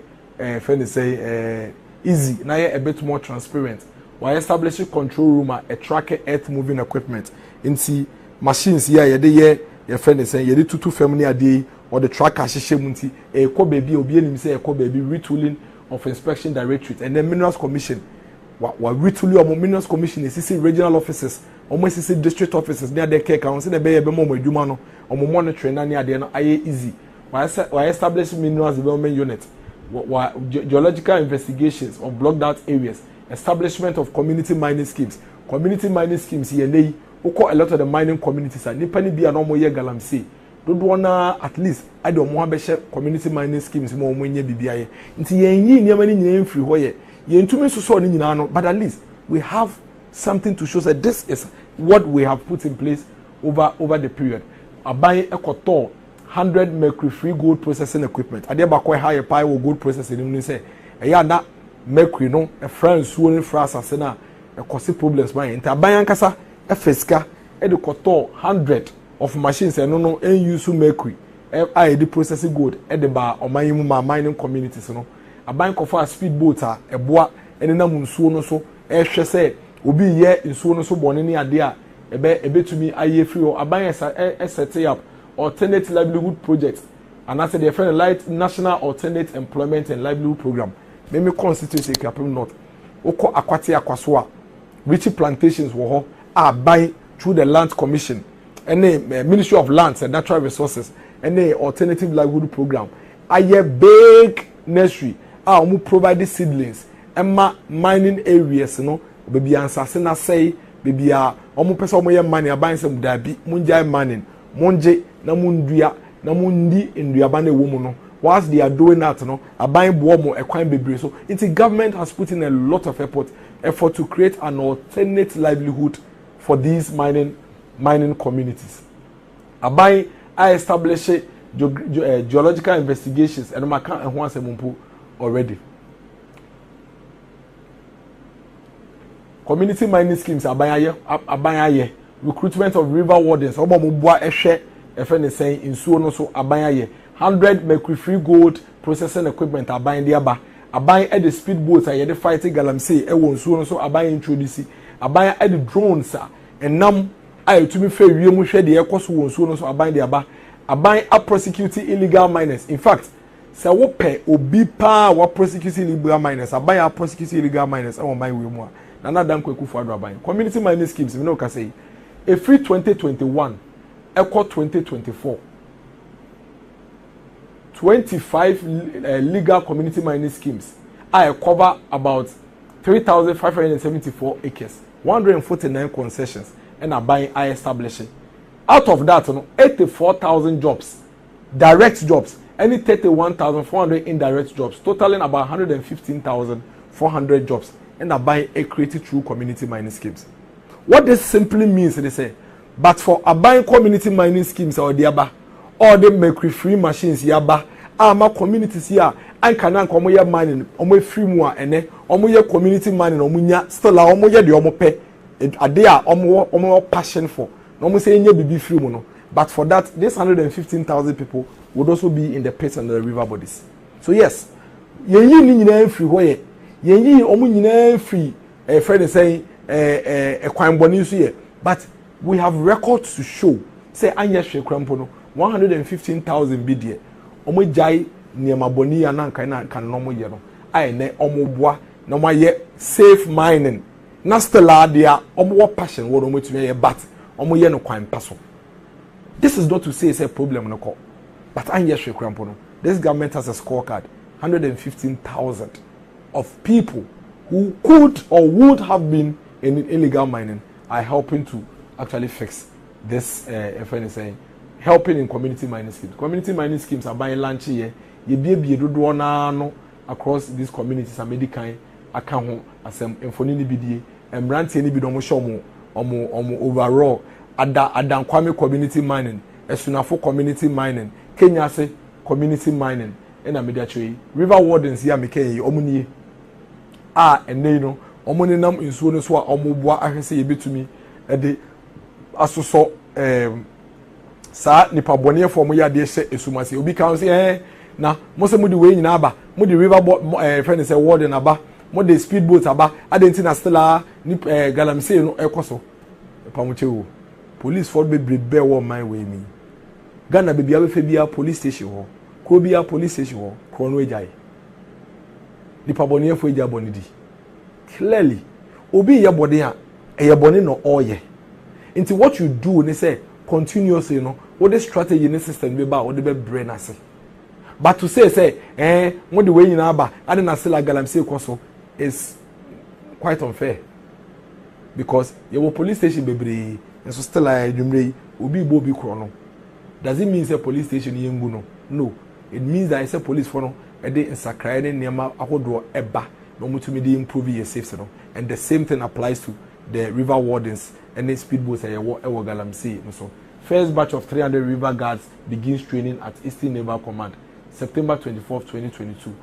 friend say easy na ye a bit more transparent. Why establish a control room a tracker earth moving equipment into machines here ye your friend is saying ye tutu family a day or the tracker munti e ko baby obi enim say e ko baby retooling of inspection directorate and then minerals commission wa retooling of minerals commission is regional offices almost is district offices near the care council na be ye be mo adwuma no omo monitoring na near there no aye easy. Why establish minerals development unit geological investigations on blocked out areas, establishment of community mining schemes. Community mining schemes here, they a lot of the mining communities are nipani be a normal year Galamsey. Don't wanna at least I don't want to share community mining schemes more when you BBI. Into ye many free way. Ye into me so but at least we have something to show that this is what we have put in place over the period. I buy a kotor 100 mercury free gold processing equipment. I did quite high pie or gold processing. You say, "Yeah, that mercury no a friend swollen France as a cause problems." My entire bayankasa a feska educator 100 of machines and no use mercury. I the processing gold at the bar or my mining communities. No, a bank of a speedboat a bois and then I'm so so. Say, will be here in so born any idea a bit to me. I free or a bank set up. Alternate livelihood project, and I said the friend light national alternate employment and livelihood program. Meme constituency Kapim North. Oko akwati akwaswa. Richie plantations were buy through the land commission and the Ministry of Lands and Natural Resources and the alternative livelihood program. Aye big nursery. Omu provide seedlings. Emma mining areas, baby answer na say baby omu pesa omu ye money abayin sem dabi munjai mining. Monje na mundua na mundi nduaba na ewomu no whilst they are doing that no aban bo mo ekwan bebre so it's the government has put in a lot of effort to create an alternate livelihood for these mining communities. Aban I establish geological investigations and ma kan ehun asemumpo already. Community mining schemes aban aye recruitment of river wardens omo mo boa ehwe efe ne sen insuo no so aban aye 100 mercury free gold processing equipment aban de aba aban e the speedboats aye the fighting Galamsey e won insuo no so aban introduce aban e the drones enam aye tumi fe wie mu hwe de ekoso won insuo no so aban de aba aban a prosecute illegal miners. In fact se wo pe obi pa wa prosecute illegal miners aban a prosecute illegal miners e won ban we mu a na na dan kwaku fo ado aban community mining schemes me no ka say a free 2021, equal 2024. 25 legal community mining schemes. I cover about 3,574 acres, 149 concessions, and are buying I establishing. Out of that, 84,000 jobs, direct jobs, any 31,400 indirect jobs, totaling about 115,400 jobs, and are buying a created through community mining schemes. What this simply means, they say, but for buying community mining schemes or the aba, or the mercury free machines yaba, my communities here, I can't come here mining, omo free more and then omo community mining, omunya still omo the omo pay, a day omo passion for, no say any be free mono. But for that, this 115,000 people would also be in the pits and the river bodies. So yes, ye free way, ye omo free. A friend is saying. But we have records to show. Say anya shekrampo no 115,000 bidie. Omo jai niema boni ya na kan no ye no. Ai ne omo boa na mo ye safe mining. Na still adia omo passion wo omo tumi ye but omo ye no kwan paso. This is not to say it's a problem no call. But anya shekrampo no. This government has a scorecard 115,000 of people who could or would have been in illegal mining are helping to actually fix this FNSA, helping in community mining schemes. Community mining schemes are buying lunch here. You be do no across these communities and medical account as infoni BDA and brand any be domo show mo overall ada kwame community mining, esunafo community mining, Kenya say community mining ena media chwe river wardens ya mekay omuni ene no omuni nam nsuo no so a omoboa ahwese yebetumi de asoso sa nipa bone fo mo ya de hye esumase obi kan say na mo se mo de we nyina aba mo de river friend say warden aba mo de speedboat aba adenti na stella ni galamsey no ekoso pa mo chewo police for be wo my way me Ghana be bia be fe bia police station ho ko bia police station ho ko no ejai nipa bone fo eja bone di clearly obi ye bode a eye bone no oye into what you do ni say continuously no what the strategy in the system be ba what the brain ase but to say what the way nyina aba ade na sela galamsey koso is quite unfair because your police station bebre and so still adwumre obi bo bi kro no does it mean say police station yengu no it means that I say police for no e dey insakrai ne nema ahodo eba no mutumi dey improve your safety no and the same thing applies to the river wardens and the speedboats e wo galamsey so first batch of 300 river guards begins training at Eastern Naval Command September 24th 2022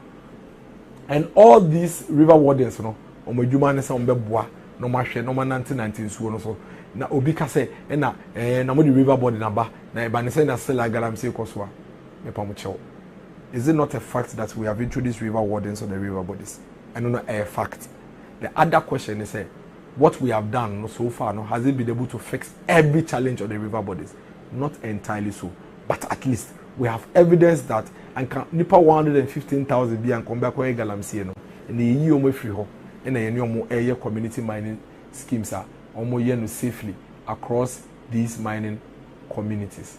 and all these river wardens no omodwuma ne say ombeboa no mahwe no 1919 suo no so na obi ka say na na mo the river board naba na e ba ne say na sela galamsey kosoa me pa mo chewo. Is it not a fact that we have introduced river wardens on the river bodies? I don't know a fact. The other question is what we have done so far has it been able to fix every challenge on the river bodies? Not entirely so, but at least we have evidence that and can nipa 115,000 be and come back where galamsey no and the year omo free ho and the omo area community mining schemes are omo ye no safely across these mining communities.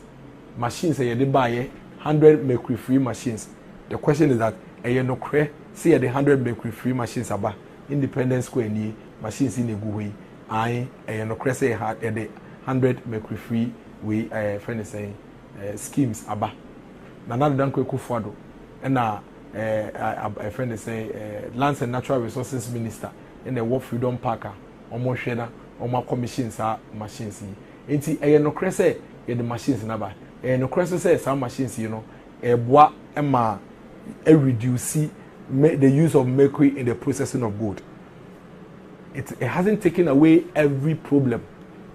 Machines are the buy 100 mercury free machines. The question is that no cre see the 100 mercury free machines aba Independence Square ni machines in a good way. No cre say had the 100 mercury free we friend is saying schemes aba. Nanado dan kweku fado na a friend is saying Lands and Natural Resources Minister in the World Freedom Park omo hwena omo commissions are machines yi enti no cre say the machines naba no cre say some machines you know boa ema reduce the use of mercury in the processing of gold. It hasn't taken away every problem,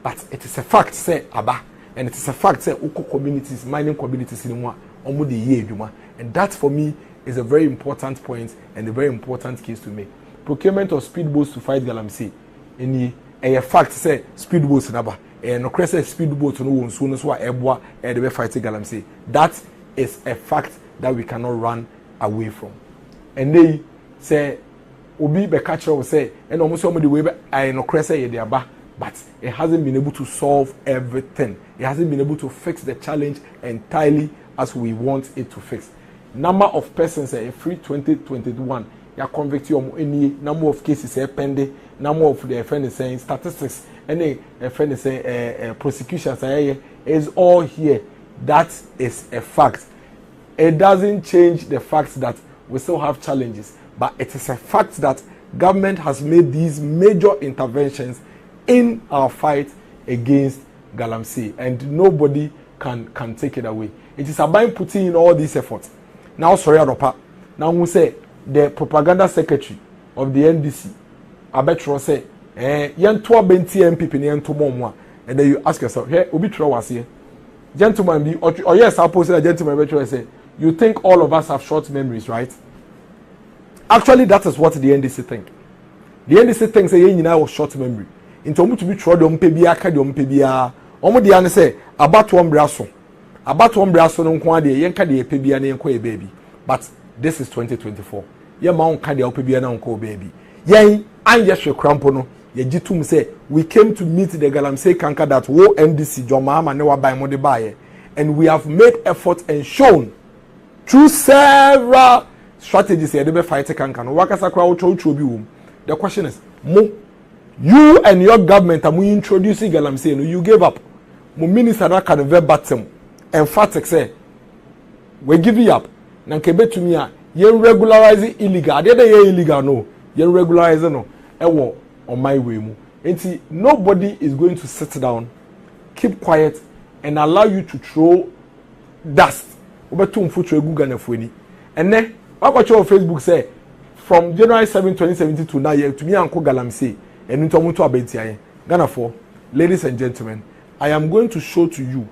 but it is a fact say aba and it is a fact say uko communities mining communities in one and that for me is a very important point and a very important case to make. Procurement of speedboats to fight galamsey any a fact say speedboats naba no crese speedboat no won so no so eboa e dey fight galamsey. That is a fact that we cannot run away from. And they say obi be catch will say and almost somebody way I no crese ye dey aba, but it hasn't been able to solve everything. It hasn't been able to fix the challenge entirely as we want it to fix. Number of persons free 2021 ya convict any number of cases pending, number of the friend saying statistics any friend saying prosecutions is all here. That is a fact. It doesn't change the fact that we still have challenges, but it is a fact that government has made these major interventions in our fight against galamsey and nobody can take it away. It is about putting in all these efforts. Now, sorry, Adopa. Now, we say the propaganda secretary of the NDC, Abetro say, yan 2 benti MPP ni yan to momwa, and then you ask yourself, hey, Obitro was here. Gentlemen, be or yes, I'll post a gentleman Abetro say, you think all of us have short memories, right? Actually, that is what the NDC think. The NDC thinks say you know short memory. Into omu to be tro dom pebia ka dom pebia. Omu de an say about one braso. About one braso no nko ade yen ka de pebia na enko e baby. But this is 2024. Ye ma on ka de pebia na nko baby. Yen anye hwe krampo no ye gitum say we came to meet the galamsey kanka that wo NDC John Mahama ne wa ban mo de bae, and we have made effort and shown through several strategies here they fight kanka no wakasa kwa ucho bi wom. The question is you and your government are introducing galamsey no you gave up. Mo minister na can verbatim emphatic say we give you up na nkebe tumi a ye regularize illegal dey dey illegal no ye regularize no ewo on my way mu enti nobody is going to sit down keep quiet and allow you to throw dust obeto mfutro egu Ghana fuani ene wakwacho on Facebook say from January 7 2017 to now to me anko Galamsey enu to muto abetiaye Ghana for ladies and gentlemen I am going to show to you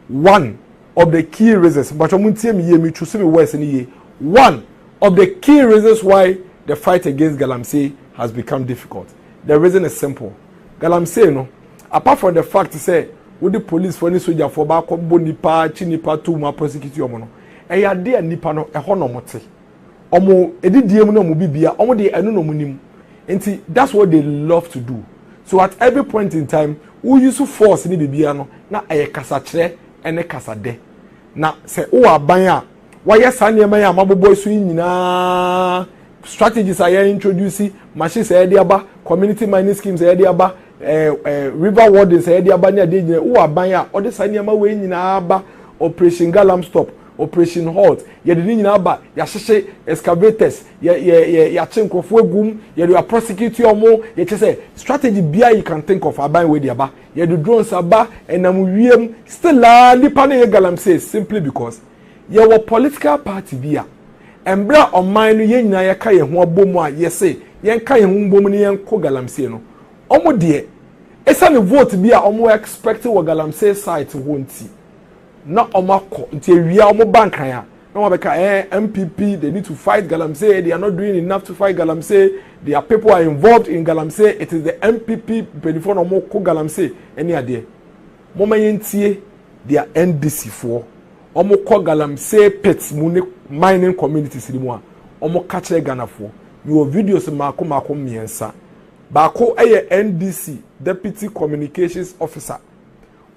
one of the key reasons but omuntie me ye me choose me words ni ye one of the key reasons why the fight against Galamsey has become difficult. The reason is simple. Galamsey no apart from the fact say with the police for any soldier for ba ko nipa chi nipa to ma prosecute omo no e ya de nipa no e ho no mote omo edidie mu no mo bibia omo de enu no munim enti that's what they love to do. So at every point in time we use force ni bibia no na e kasa kire ene kasa de na se o aban a why sane ma ya maboboy so nyina strategies are introducing machines e de aba community mining schemes e de aba river wardens e de aba ne ade nyina o aban a o de sane ma we nyina aba operation galam stop operation halt ye de nyina aba ya hyehye excavators ya chenkrofo egum ye do prosecute omo ye say strategy bia you can think of aban we de aba ye do drones aba enam wiem still la nipa na ye Galamsey simply because ye wo political party bia embra oman no ye nyina ye ka ye ho abomu a ye say ye ka ye ho bomu ne ye ko Galamsey no omo de esa ne vote bia omo expect wo Galamsey site ho nti na omakọ nti ewia omo bankan a na wo beka MPP they need to fight Galamsey they are not doing enough to fight Galamsey their people are involved in Galamsey it is the MPP before no mo ko Galamsey any ade mo mayentie their NDC for omo ko Galamsey pets mining communities ni mo a omo ka kire Ghana for your videos mako miensa bako NDC deputy communications officer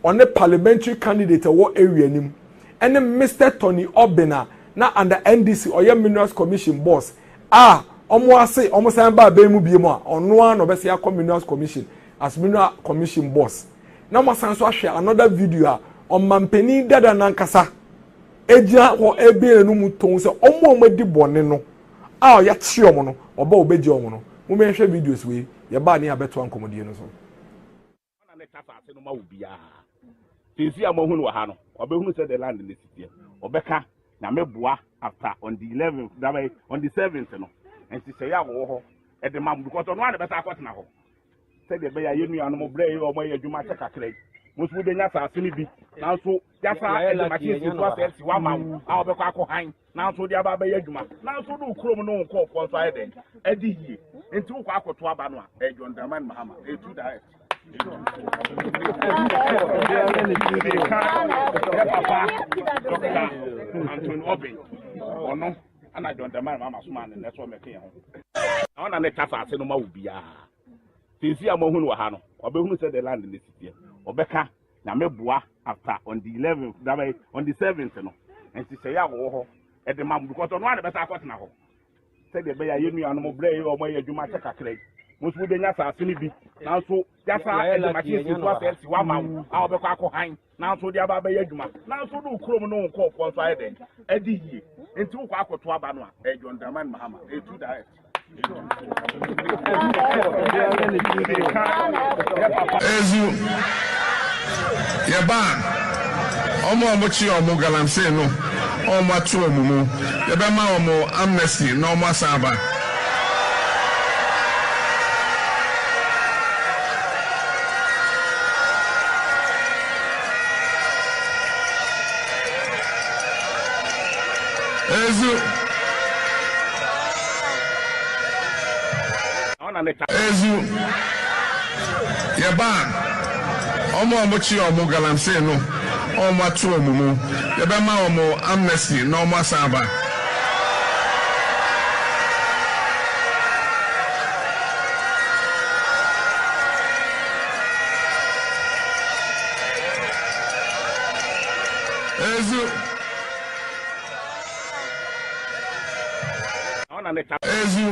on a parliamentary candidate war area nim and Mr. Tony Obena na under NDC or Minerals Commission boss almost ba be mu bi mu a ono no be say Minerals Commission as Mineral Commission boss na mo san so ahwe another video on mampeni dada nankasa egia ho ebe enu mu ton se omo di bone no ya chi omo no oba obeji omo no mo me hwe videos we ye ba ne abeto ankomodie no so na ne tata ase no ma wo bia Tisi amohunu wa ha no obehunu say the land in the city obeka na meboa after on the 11th that way on the 7th no and say ya wo ho e de mam because no one better akot na ho say the be ya yenu anu mo bre o mo ye adwuma che kakrai mo so be nya sa ase ni bi na so ya sa e de machine si to ase si wa ma a obekọ akọ han na so de aba be ya adwuma na so do krom no nko fo so aye de e di hie enti wo akoto aba no a e John Dramani Mahama e tu direct Anthony Obi ono ana John Dramani Mahama so man na so meke ho ona ne kasa ase no ma wo bia tisi amohunu wa ha no obehunu say the land in the city obeka na meboa after on the 11th that way on the 7th no and say ya wo ho e de mam because no one better akot na ho say the be ya yenu anu mo bre o mo ye adwuma che kakrai mo so be nya sa ase ni bi na so ya sa e de machine si to ase si wa ma a obekọ akọ han na so de aba be ya adwuma na so do krom no nko fo so aye de e di hie enti wo kwa akoto aba no a e John Dramani Mahama e tu direct Ezu Yaban Omo chi omo Galamsey no omo atu omumu yebe ma omo amnesty no omo asaba Ezu Yaban Omo chi omo Galamsey no omo atu omumu yebe ma omo amnesty no omo asaba Ezu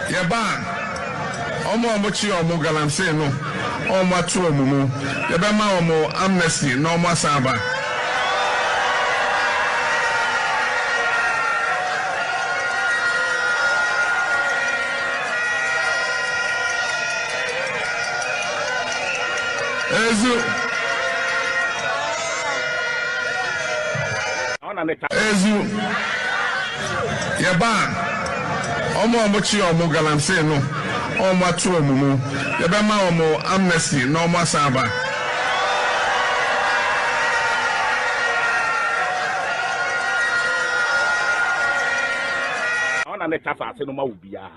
Yaban Omo chi omo Galamsey no omo atu omumu yebe ma omo amnesty no omo asaba Ezu Ezu Yaba Omo Mochi Omo Galamsey no Omo Atu Omo Yabema Omo Amnesty no Omo Asaba Ona ne kasa ase no ma ubia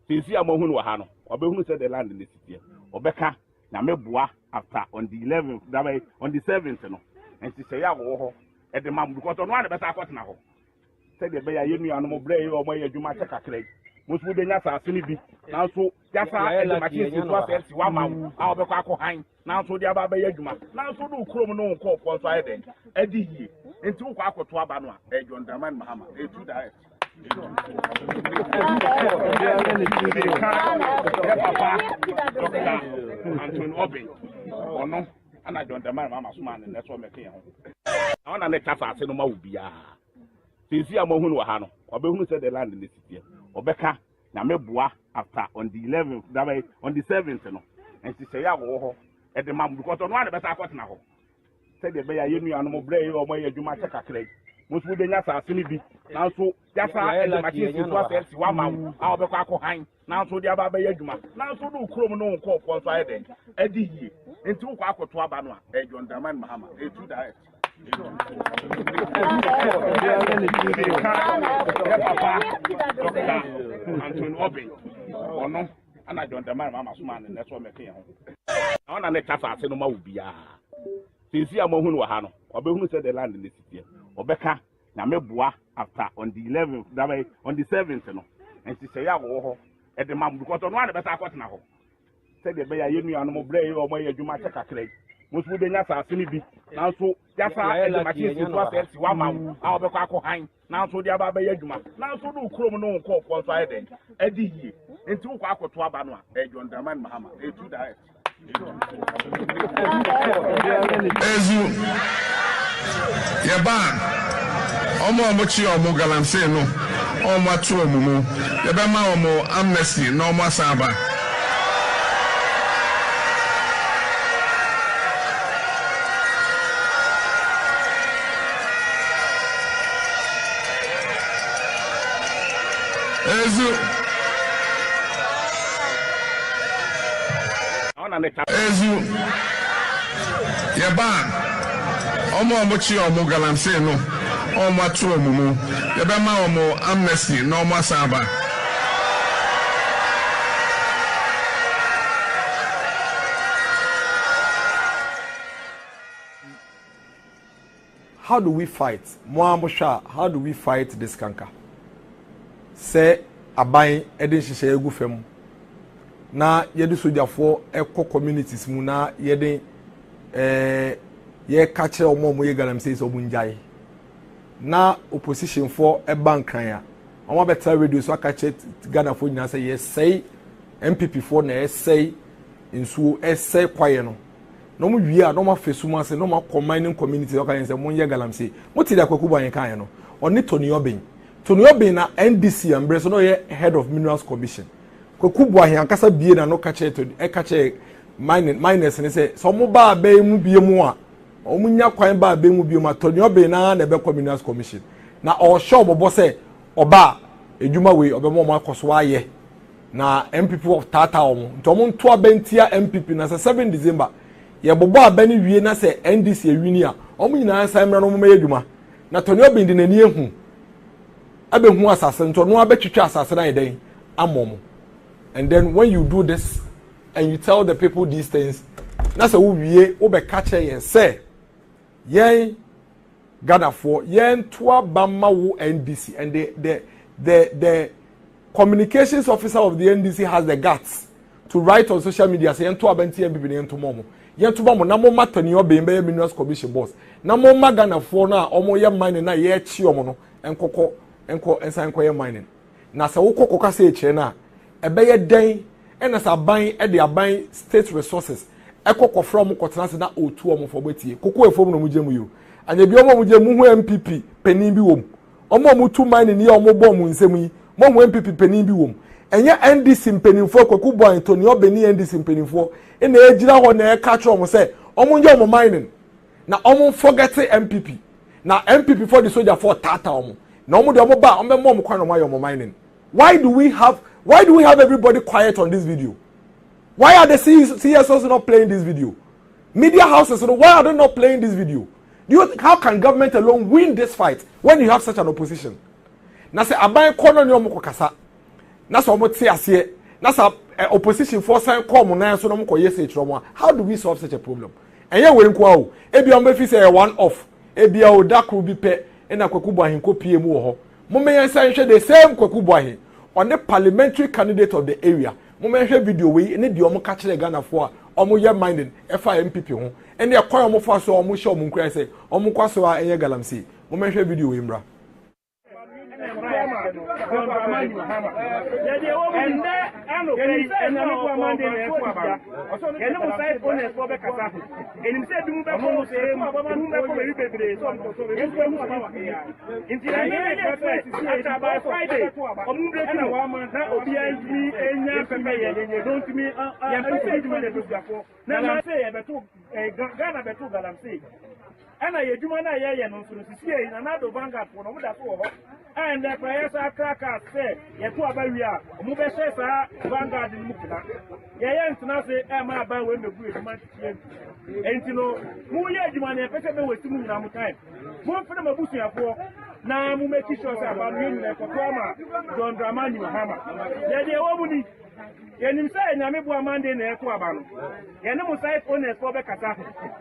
Sisi amohunu wa ha no obehunu say the land in the city obeka na meboa after on the 11th that way on the 7th no and she say ya wo ho e de mam because no one better akot na ho say the be ya yenu anu bre e o mo ya dwuma check akre musu de nya sa ase ni bi na so ya sa e de machine si to ase wa mam a obekọ akọ na so de aba be ya dwuma na so do krom no nko for so ayede e di yi enti wo akoto aba no a e John Dramani Mahama e tu da Anton Obi ono ana John Dramani Mahama so man na so meke ho ona ne kasa ase no ma ubia sisi amohunu wa ha no obehunu say the land in the city obeka na meboa after on the 11th that way on the 7th no and she say ya wo ho e de mam because no one better akot na ho say the be ya yenu anu bre e o mo ya dwuma check akre musu de nya sa ase ni bi na so ya sa e de machine si to ase wa mam a obekọ akọ na so de aba be ya dwuma na so do krom no nko for so ayede e di yi enti wo akoto aba no a e John Dramani Mahama e tu da Anton Obi ono ana John Dramani Mahama so man na so meke ho ona ne kasa ase no ma ubia sisi amohunu wa ha no obehunu say the land in the city obeka na meboa after on the 11th that way on the 7th no and she say ya wo ho e de mam because no one better akot na ho say the be ya yenu anu bre e o mo ya dwuma check akre musu de nya sa ase ni bi na so ya sa e de machine si to ase wa mam a obekọ akọ na so de aba be ya dwuma na so do krom no nko for so ayede e di yi enti wo akoto aba no a e John Dramani Mahama e tu da Ezu Yaba Omo Mochi Omo Galamsey no Omo Atu Omo Yabema Omo Amnesty no Omo Asaba Ezu Ezu Yaba Omo Mochi Omo Galamsey no Omo Atu Omo Yabema Omo Amnesty no Omo Asaba How do we fight? Moambosha, how do we fight this canker? Say abai edin hihye egu fam. Na yedi sojafo ekọ communities mu na yedi ye kache omo ye Galamsey so bunjai. Na opposition for e bankan ya. Omo beta radio so akache Ghana for nyina say yes say MPP for na say nsuo say kwaye no. No mu wi a no ma fesu ma se no ma combining community o kan say mon ye Galamsey. Mo ti da kwaku ban kan no. Oni Tony Obin. Tony Obin na NDC ambre so no ye head of Minerals Commission. Kwaku ahi ankasa bie na no kache to e kache miners ne say so mo ba be mu bie mu a o mu nya kwan ba be mu bie mu Tony Obin na be Minerals Commission. Na o show bobo say oba edwuma we obemo mo akoso aye na MPP of Tata omo nto mo nto abentia MPP na 7 December ye bobo abani wie na se NDC ewini a omo nyina ansan mra no mo yedwuma na Tony Obin de nani ehu abehu asase nto no abetwitwa asase na yeden amomo. And then when you do this and you tell the people these things na se wo wie wo be ka che yen say yen Ghana for yen to abama wo NDC and the communications officer of the NDC has the guts to write on social media say yen to abenti MPP yen to momo yen to momo na mo matani Obin be Minerals Commission boss na mo Ghana for na omo ye mining na ye chi omo no enko ensan ko ye mining na se wo kokka say che na ebe ye den ena sa ban e de aban state resources ekoko from kotena se na otu omo for betie koko efom no muje mu yo anya bi omo muje mu hu MPP penin bi wom omo mu tu mining ni omo bom nsem yi mo hu MPP penin bi wom enya NDC mpeninfo kwaku boy Anthony Obeni NDC mpeninfo ena ejira ho na e ka cho omo se omo nje omo mining na omo forget MPP Now MPP for the soldier for tata omo. Na omo de omo ba omo mo kwan omo ayo mining. Why do we have everybody quiet on this video? Why are the CSOs not playing this video? Media houses, why are they not playing this video? Do you think how can government alone win this fight when you have such an opposition? Na say aban kono ni omo kokasa. Na say omo ti ase. Na say opposition force come na so no mo koyese chiro. How do we solve such a problem? Enye we nko awo. Ebi omo fi say one off. Ebi a odakru bi pe na kwaku boahin ko pie mu ho. Mo me yan say the same kwaku boahin on the parliamentary candidate of the area. Mo me hwe video we ne de omo ka kire Ghana fo a omo ye minding FMPP ho. And they are quite almost for so almost show Munkra say, Omukaso a Galamsey. Moment video Imbra. And I do not hear no so see another vanguard for no that and the prayers are crackers say ye to abawia mo be say sa vanguard ni mukina ye ntna say e ma ba we me bu eduma tie entino mo ye aduma na pese be wesi mu nyina mo time mo fere mabusuafo na mo make sure say aba no nyina ko ma John Dramani Mahama ye de wo mu ni yenim say nyame bo amande na eko aba no ye ne mo site owners for be kasa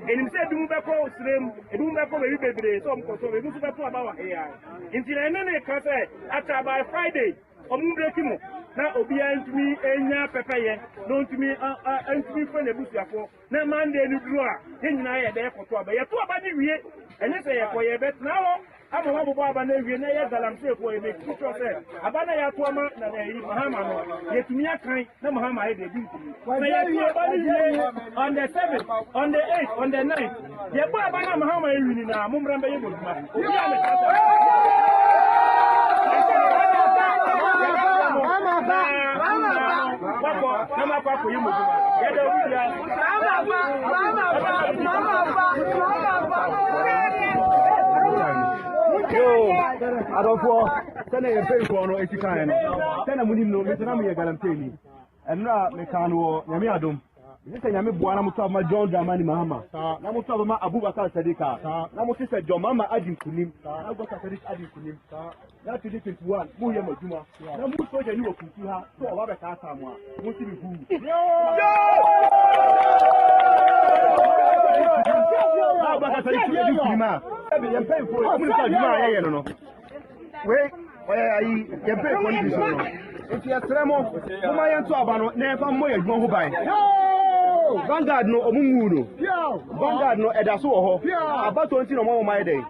yenim say dum be ko srem edum be ko be bebre so mko so be musu be to aba wa here intina ene ne ka say after by Friday omu break mo na obi antumi enya pepeye no ntumi antumi fa na busuafo na Monday ni duru a ye nyina ye de ekoto aba ye to aba ni wie enye say ye ko ye bet na ho ama wa bobo aba na wie na ye Galamsey ko ye be sure say aba na ya to ama na yi Mahama no ye tumi akan na Mahama ye de bi ntumi na ye to aba ni wie on the 7th on the 8th on the 9th ye bo aba na Mahama ye wini na mumra mbe ye boduma obi a me tata I don't know. Send a pay for no Etikan. Send a Munim no, Metanam Galamsey. And now, Mekano, Yamiadum. This is Yami Buana Mutama John Dramani Mahama. Namutama Abubakar Sadika. Namusi said, Your Mama Adim Kunim. I got a Sadik Adim Kunim. That's the difference one. Muya Majuma. Namu so you will have so a Sama. Musi who. Wait, where are you? You pay for this. If you are Tremo, whom I am to Abano, never more you go by. Vanguard no Omunguno. Vanguard no Edaso. About 20 no my day.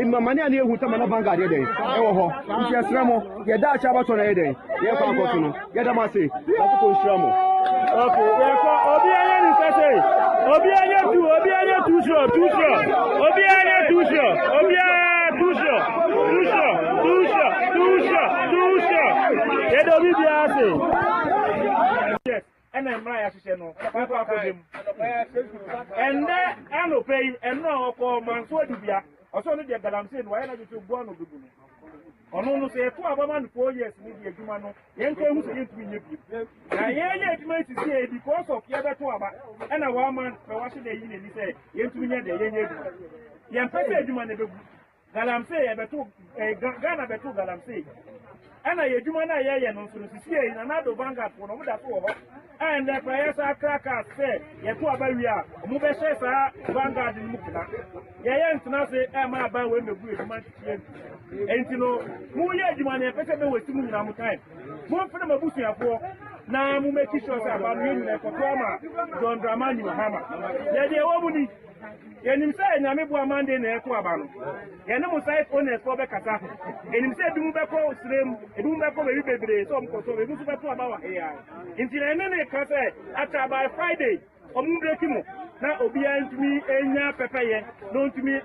In my money, I knew who some Vanguard day. Oh, if you are Tremo, get that about on a day. Yes, I'm going to get a massy. That's a Tremo. Okay, therefore, Obianya too sure. Obianya too sure. Yes, and I'm right as no. And that I no pay and no for Mansour Dubia. Also, the Galamsey, why not you go on to do? Ono say 2 about 4 years media Jumano, Yanke who say to me. I made to say because of the other 2 about and a woman for watching the union, he said, Yentu the Yampete Juman Galamsey, Ghana Betu Galamsey. And I Jumana Yayan to see in another vanguard for no that over. And the prayers are crackers say, Yatu Abaria, Mubesha, vanguard in Mukina. Yayan to say, Emma by when the good man. And you know, Muya Jumani, Pekebe was 2 minutes time. More for the Mabusia for now, make sure about him for trauma, John Dramani Mahama. They are woman. Yenim say na me bo amande na eko aba no ye ne mo site owners for be kasa yenim say dum be ko srem edum be ko be bebre so mko so be musu be to aba wa here inti na ne ka say after by Friday omu break mo na obi antumi enya pepeye no ntumi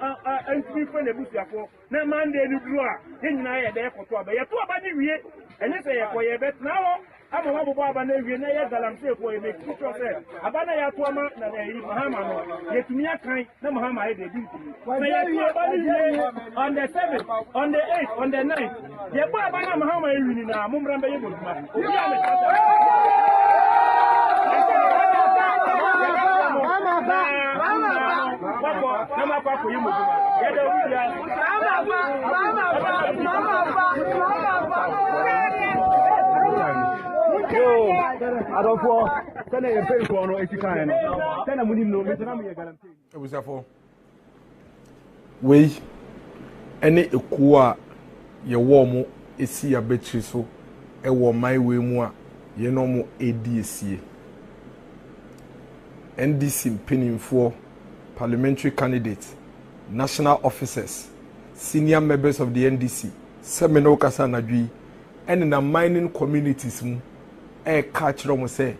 antumi fa na busuafo na Monday ni duru a ye nyina ye de ekoto aba ye to aba ni wie enye say ye ko ye bet na wo ama wa bobo aba na ewie na ye galamsey ko e make sure say aba na ya to ama na yi mahama no yetumi akan na mahama e de di ntumi na ye to aba ni on the 7th on the 8th on the 9th ye bo aba na mahama e wini na mumra mbe ye boduma obi ame we any ekuwa ye wo mo esi ya betri so e wo mai we mu a ye no mo ediesie NDC mpinimfo parliamentary candidates, national officers, senior members of the NDC, seminal kasa nadwi, and in the mining communities mu catch rom say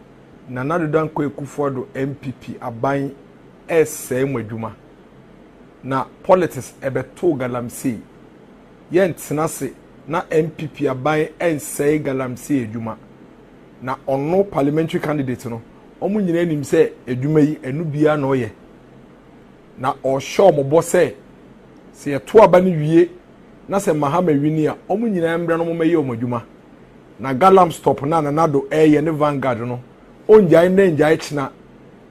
na nadodan ko ekufodo MPP aban same adwuma na politics ebeto galamsey yentena se na MPP aban say galamsey adwuma na ono parliamentary candidate no omu nyina nim se adwuma yi enu bia na oye na o show mo bo se yeto aba ne wie na se mahama wini a omu nyina mbra no mo maye omadwuma na galam stop na nado eye ne vanguard no onjai na njai china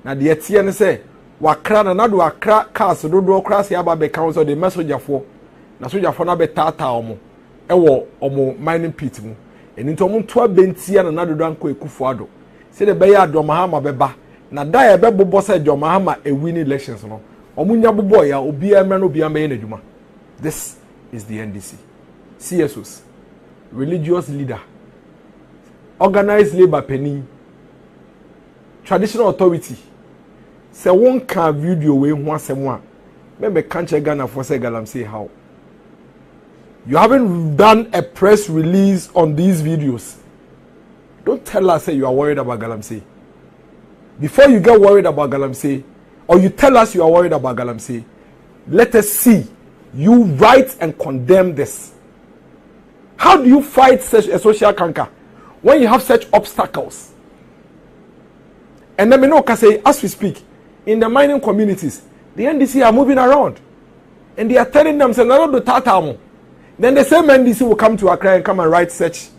na de tie ne se wakra na nado wakra cars dodo cross ya ba be council de mesojafo na sojafo na be tata omo ewo omo mining pit mu eni to omo to abentia na nado danko ekufo ado se de be ya do mahama beba na da ya be bobo se do mahama e win elections no omunya bobo ya obi emre no obi ameye nadwuma. This is the NDC. CSOs, religious leader, organized labor penny, traditional authority. Say one can video we want someone. Maybe can't check Ghana for say Galamsey how. You haven't done a press release on these videos. Don't tell us say you are worried about Galamsey. Before you get worried about Galamsey, or you tell us you are worried about Galamsey, let us see you write and condemn this. How do you fight such a social canker when you have such obstacles? And then we say, as we speak, in the mining communities, the NDC are moving around. And they are telling them, then the same NDC will come to Accra and come and write such.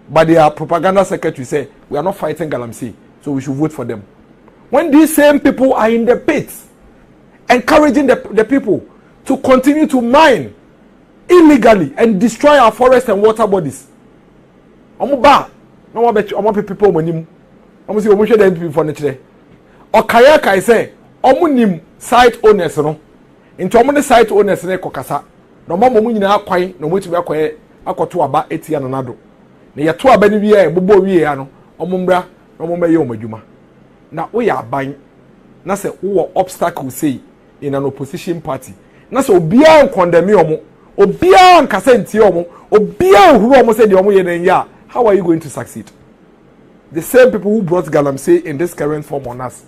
But their propaganda secretary say, we are not fighting Galamsey, so we should vote for them. When these same people are in the pits, encouraging the people to continue to mine illegally and destroy our forests and water bodies. Omuba, no more people monim. Omu si omu share the NPP for netre. Okaya kai say, omu nim site owners no. Into omu ne site owners ne kokasa. No mo mu nyina akwan, no mo ti be akwaye akoto aba etia no nado. Na ye to aba ni wie e bobo wie ya no. Omu mbra, no mo meye omadwuma. Na wo ya aban. Na se wo obstacle say in an opposition party. Na so obia condemn omo, obia nkasa ntie omo, obia huru omo say the omo ye den ya. How are you going to succeed? The same people who brought Galamsey in this current form on us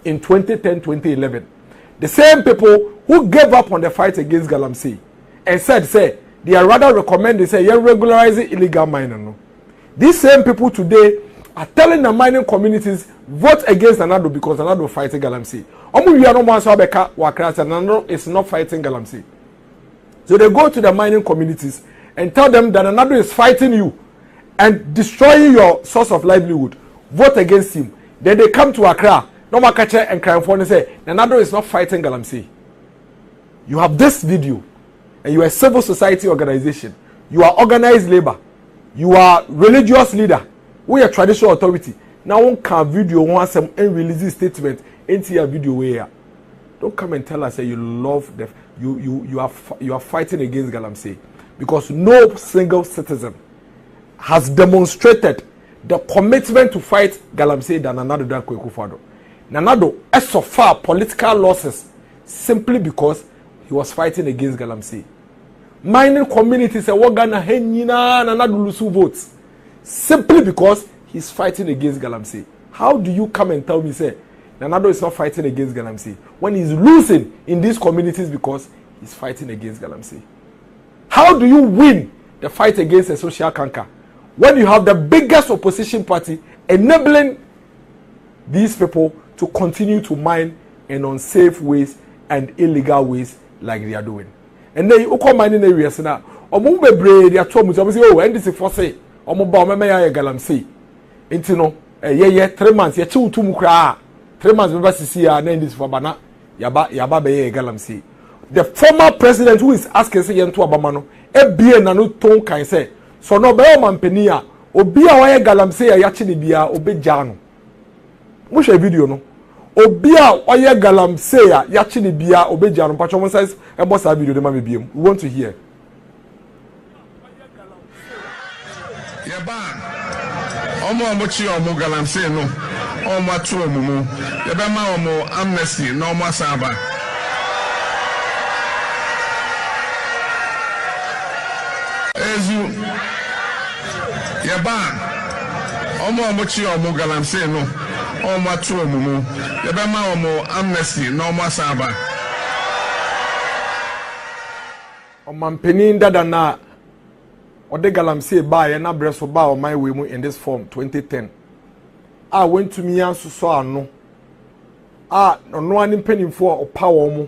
in 2010-2011. The same people who gave up on the fight against Galamsey and said, say, they are rather recommending, say, you're regularizing illegal mining. No? These same people today are telling the mining communities, vote against Anado because Anado fighting Galamsey. Anado is not fighting Galamsey. So they go to the mining communities and tell them that Anado is fighting you and destroying your source of livelihood. Vote against him. Then they come to Accra, no more catcher and crime for and say, Nanado is not fighting Galamsey. You have this video, and you are a civil society organization. You are organized labor. You are religious leader. We are traditional authority. Now one can video one some unreleased statement into your video where. Don't come and tell us that you love the you are fighting against Galamsey, because no single citizen has demonstrated the commitment to fight Galamsey than Nanado Danko Akufo-Addo. Nanado suffered political losses simply because he was fighting against Galamsey. Mining communities say what Ghana henyina Nanado lose votes simply because he's fighting against Galamsey. How do you come and tell me say Nanado is not fighting against Galamsey when he's losing in these communities because he's fighting against Galamsey? How do you win the fight against a social canker when you have the biggest opposition party enabling these people to continue to mine in unsafe ways and illegal ways like they are doing. And then you come mining areas now. Omo bebre they are told me say oh NDC for say omo ba omo ya galamsey. Enti no 3 months ye chi utu mu kra 3 months me ba sisi ya na NDC for bana yaba be galamsey. The former president who is asking say yento abama no ebie na no ton kan say so no be o mampani a obi a wa galamsey ya chi ne bia obegya no. Mo hwe video no obi a oye galamsey ya chi ne bia obegya no pacho mo size e bo sa video de ma me biem. We want to hear. Omo chi omo galamsey no omo atu omo mu ye be ma omo amnesty no omo asaba ezu ye ba omo chi omo galamsey no omo atu omo mu ye be ma omo amnesty no omo asaba omampeni dada na Ode galamsey ba ye na breso ba o my way mu in this form 2010. Went to me anso so ano. No ani mpanimfo opa wo mu.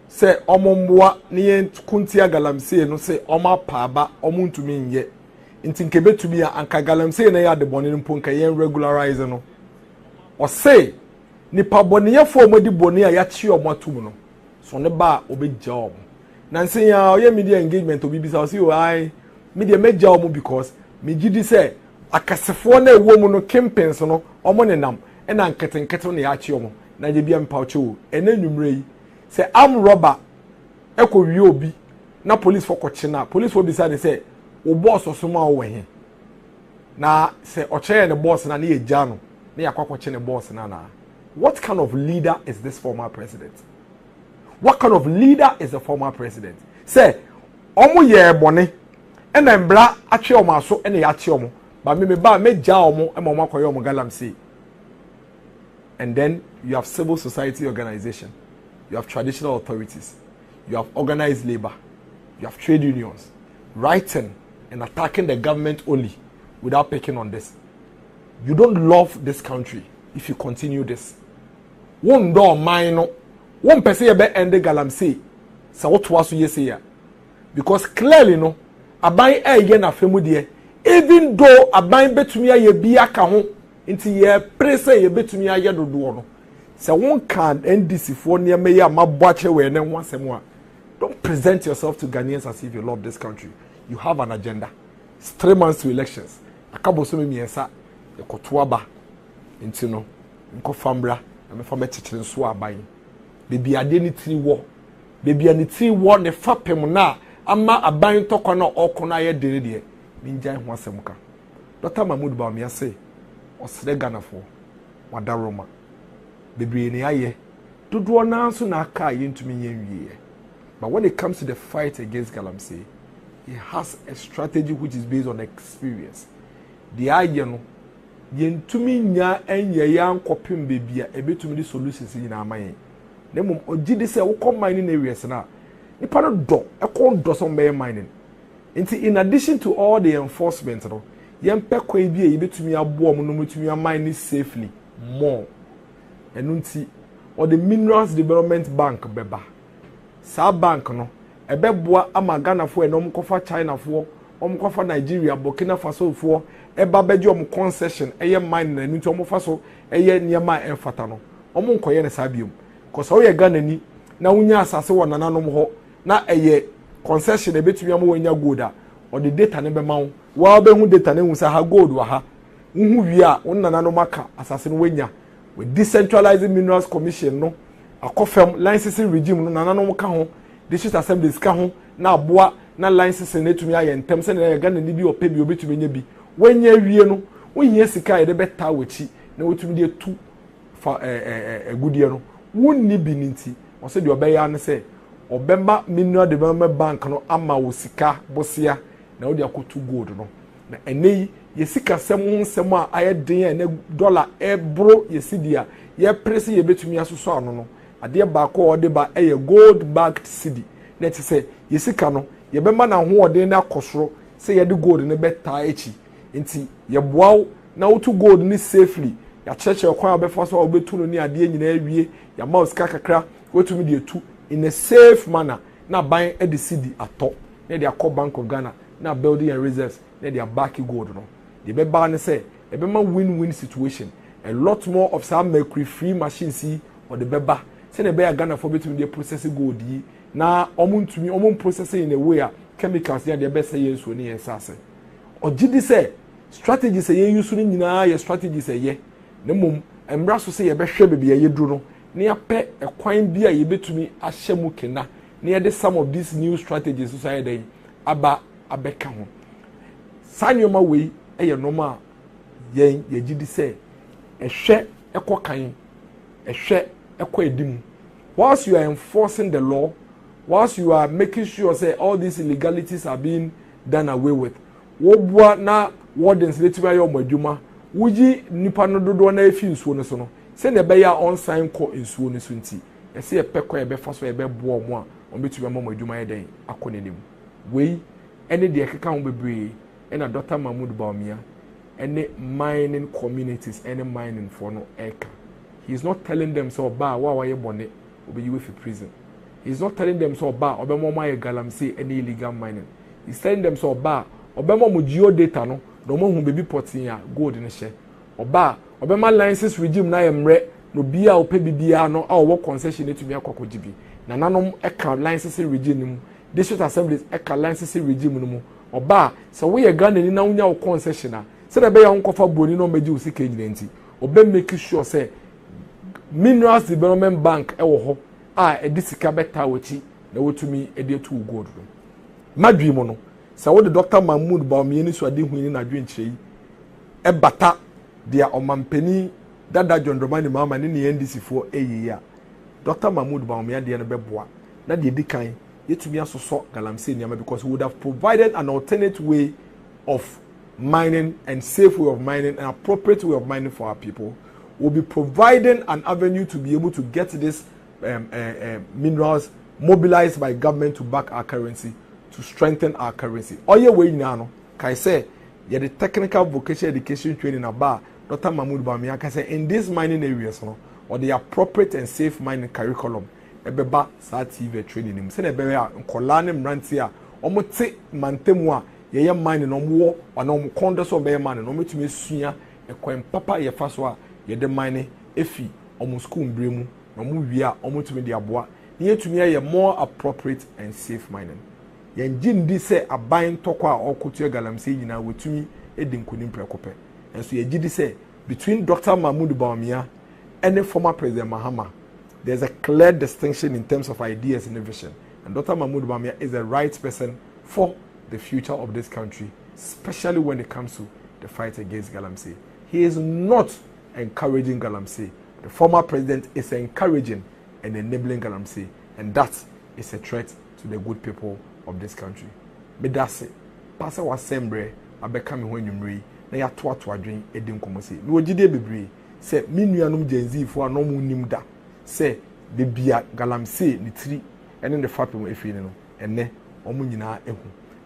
Se omomboa ne ye kuntia galamsey no se oma pa ba omuntumi nye. Nti nkebetumi anka galamsey na ya de bone mpo nka ye regularize no. O se nipa bone ye fo modi bone a ya chi omatum no. So ne ba obegya omo. Nansi ya oye media engagement obi bisa o si o ai media meja omo because me gidi say akasefo na ewo mu no campaigns no omo ne nam e na nketenkete na ya chi omo na je bia mpa oche o ena nwumre yi say am robber ekowie obi na police for koche na police for bisa de say o boss osoma o wehe na say oche ne boss na na eja no na yakwakoche ne boss na what kind of leader is this former president? What kind of leader is the former president? Say omo ye bone ena mbra atwe omo aso ena ya che omo ba me ba meja omo e mo akoye omo galamsey. And then you have civil society organization, you have traditional authorities, you have organized labor, you have trade unions writing and attacking the government only without picking on this. You don't love this country if you continue this. One door mine one person be end galamsey sa what was you say ya, because clearly no aban eye na femu de even though aban betumi aye bia ka ho nti ye prese ye betumi aye dodo no se won kan NDC for ne me ya maboache we ne ho asem a don't present yourself to Ghanaians as if you love this country. You have an agenda. It's 3 months to elections. Akabo so me miensa e kotoaba nti no nko famra na me fa me chekere so aban bebi ade ni tiri wo bebi ani tiri wo ne fapem na ama aban tokwa na okona ye dere de minjai ho asem ka Dr. Mahmoud Bawumia say osre Ghana fo wada Roma bebi ni aye dodo na nso na aka ye ntumi yenwie. But when it comes to the fight against Galamsey, he has a strategy which is based on experience. The idea no yentumi nya enye ya nkopim bebi a ebetumi di solutions ni na amaye. Nemo ogidi say wo come mining areas na nipa no do e kon do some mining. In addition to all the enforcement no yempe kwa bi e betumi abo om no betumi mine safely more. Enunti or the Minerals Development Bank beba sa bank no ebeboa ama Ghana fo enom kofa China fo kofa Nigeria Burkina Faso fo eba beji concession eye mine na enunti fa so eye niema enfata no nkoye ne sabium because o ye Ghana ni na wunya asase wo nananom ho na eye concession e betumi am wanya gold a o the data ne be mawo wa be hu data ne hu sa ha gold wa ha hu wi a won nananom aka asase no wanya with decentralizing minerals commission no akofem licensing regime no nananom ka ho district assemblies ka ho na aboa na licensing na etumi aye ntem se na Ghana ni bi ope bi obetumi nya bi wanya wie no wonye sika e de beta wachi na wotumi de tu fa agudie no wonni bi ninti o se de obeya ne se obemba Mineral Development Bank no ama wo sika bosia na wo de akotu gold no na enei yesika sem a aye den na dollar ebro yesidia ye press ye betumi asoso ano no ade ba ko ode ba eye gold backed cedi na ti se yesika no ye bema na ho ode na akosoro se ye de gold ne beta echi nti ye boaw na wo to gold ni safely ya cheche kwa obefa so obetu no ni ade nyina awie ya mouse kakra wetumi de etu in a safe manner na ban e de cedi ato na de akọ Bank of Ghana na building and reserves na de back gold no de be ba ne say e be ma win-win situation a lot more of some mercury free machines or the beba say na be ya Ghana for betumi de process gold yi na omuntumi omum process in a way a chemicals ya de be say yenso ni yensase ogidi say strategy say yen use ni nyina ye strategy say ye na mum emra so say ye be hwe bebe ye duru no na ya pe ekwan bi a ye betumi ahyemu kena na ye de some of these new strategies so say dey aba abeka ho sanyoma we eye normal yen ye gidi say ehwe ekokan ehwe ekoedim whilst you are enforcing the law, whilst you are making sure say all these illegalities are being done away with, wobua na wardens letiba yo madwuma wuji nipa no dodo na efi nsuo no so no se na be ya on sign ko nsuo no so nti ese e pekọ e be fa so e be bo omo a on betuma ma madwuma ye den akonenim wei ene de ekeka ho bebre ena Dr. Mahmoud Bawumia ene mining communities ene mining for no eka. He is not telling them so ba wa ye bone obi you for prison. He is not telling them so ba obemo ma ye galamsey any illegal mining. He is telling them so ba obemo mo geo data no no mo hu baby potin a gold ne hye oba obema license regime na yemre no bia ope bibia no a wo concession etumi akokoji bi na nanom eka license regime mu district assemblies eka license regime no mu oba so we ye Ghana ni na unya wo concession a se na be ya nkofa boni no meji usika nyina nti obe make sure say Minerals Development Bank ewo ho a edisika beta wachi na wotumi edetu gold no madwi mo no sa wo de Dr. Mahmoud Bawumia ni so ade huini na dwenkyerei e bata dia omampani dada John Dramani Mahama ni NDC fo eyiya Dr. Mahmoud Bawumia de no beboa na de dikan yetumi asoso galamsey niama because we would have provided an alternate way of mining and safe way of mining, an appropriate way of mining for our people. We'll be providing an avenue to be able to get this minerals mobilized by government to back our currency, to strengthen our currency. All your way now, can I say, yeah, the technical vocational education training about Dr. Mahmoud Bawumia can say in these mining areas, no, or the appropriate and safe mining curriculum, ebeba sa TV training nim. Se na ebe ya nkola ne mranti a omote mantemu a ye mining no mo wa na mo kondo so be mining no metumi esua ekwan papa ye fa so a ye de mining efi omo school mbremu no mo wi a omotumi de aboa ne yetumi ye more appropriate and safe mining. Ye ngindi se aban tokwa a okotu galamsey nyina wetumi edi nkonim prekope. Enso ye gidi se between Dr. Mahmoud Bawumia and the former President Mahama, there's a clear distinction in terms of ideas and vision. And Dr. Mahmoud Bawumia is the right person for the future of this country, especially when it comes to the fight against galamsey. He is not encouraging galamsey. The former president is encouraging and enabling galamsey, and that is a threat to the good people of this country. Medase, Pastor was sembre, abekami when you mri, na ya to adwin edim komosi. Mi wojide bebre, se mi nuanum genzi fo anomu nim da. Se de bia galamsey ni tri ene the fapem efi ne no ene omu nyina ehu.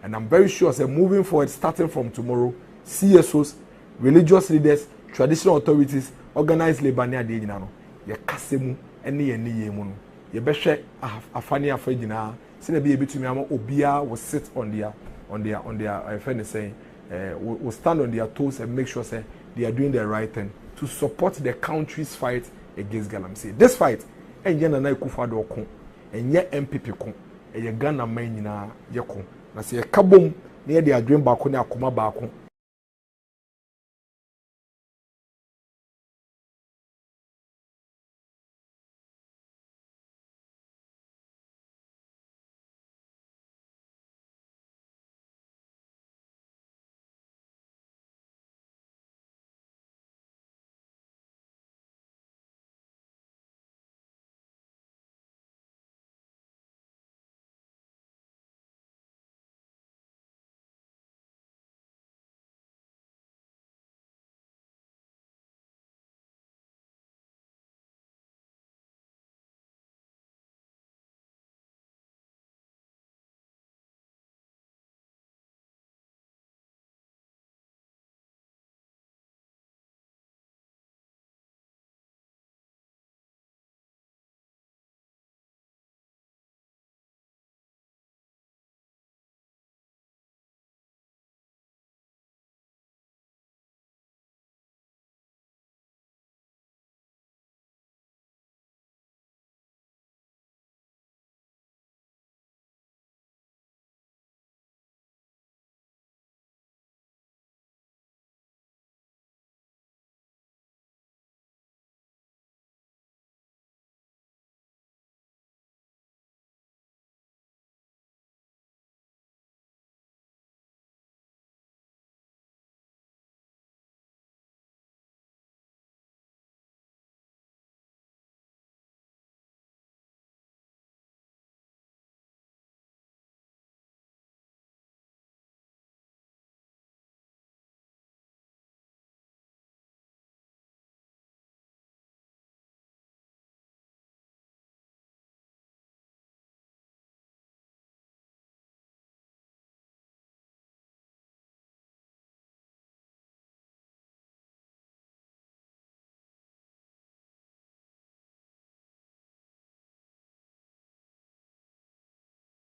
And I'm very sure say moving forward, starting from tomorrow, CSOs, religious leaders, traditional authorities, organized labor near the no ye kasemu ene ye ne mu no ye behwe afani afagina se na be betumi ama obia will sit on their friend saying will stand on their toes and make sure say they are doing the right thing to support the country's fight against galamsey. This fight enye na Akufo-Addo ko enye MPP ko eye Ghana man nyina ye ko na se ye kabom na ye de adwen baako ne akoma baako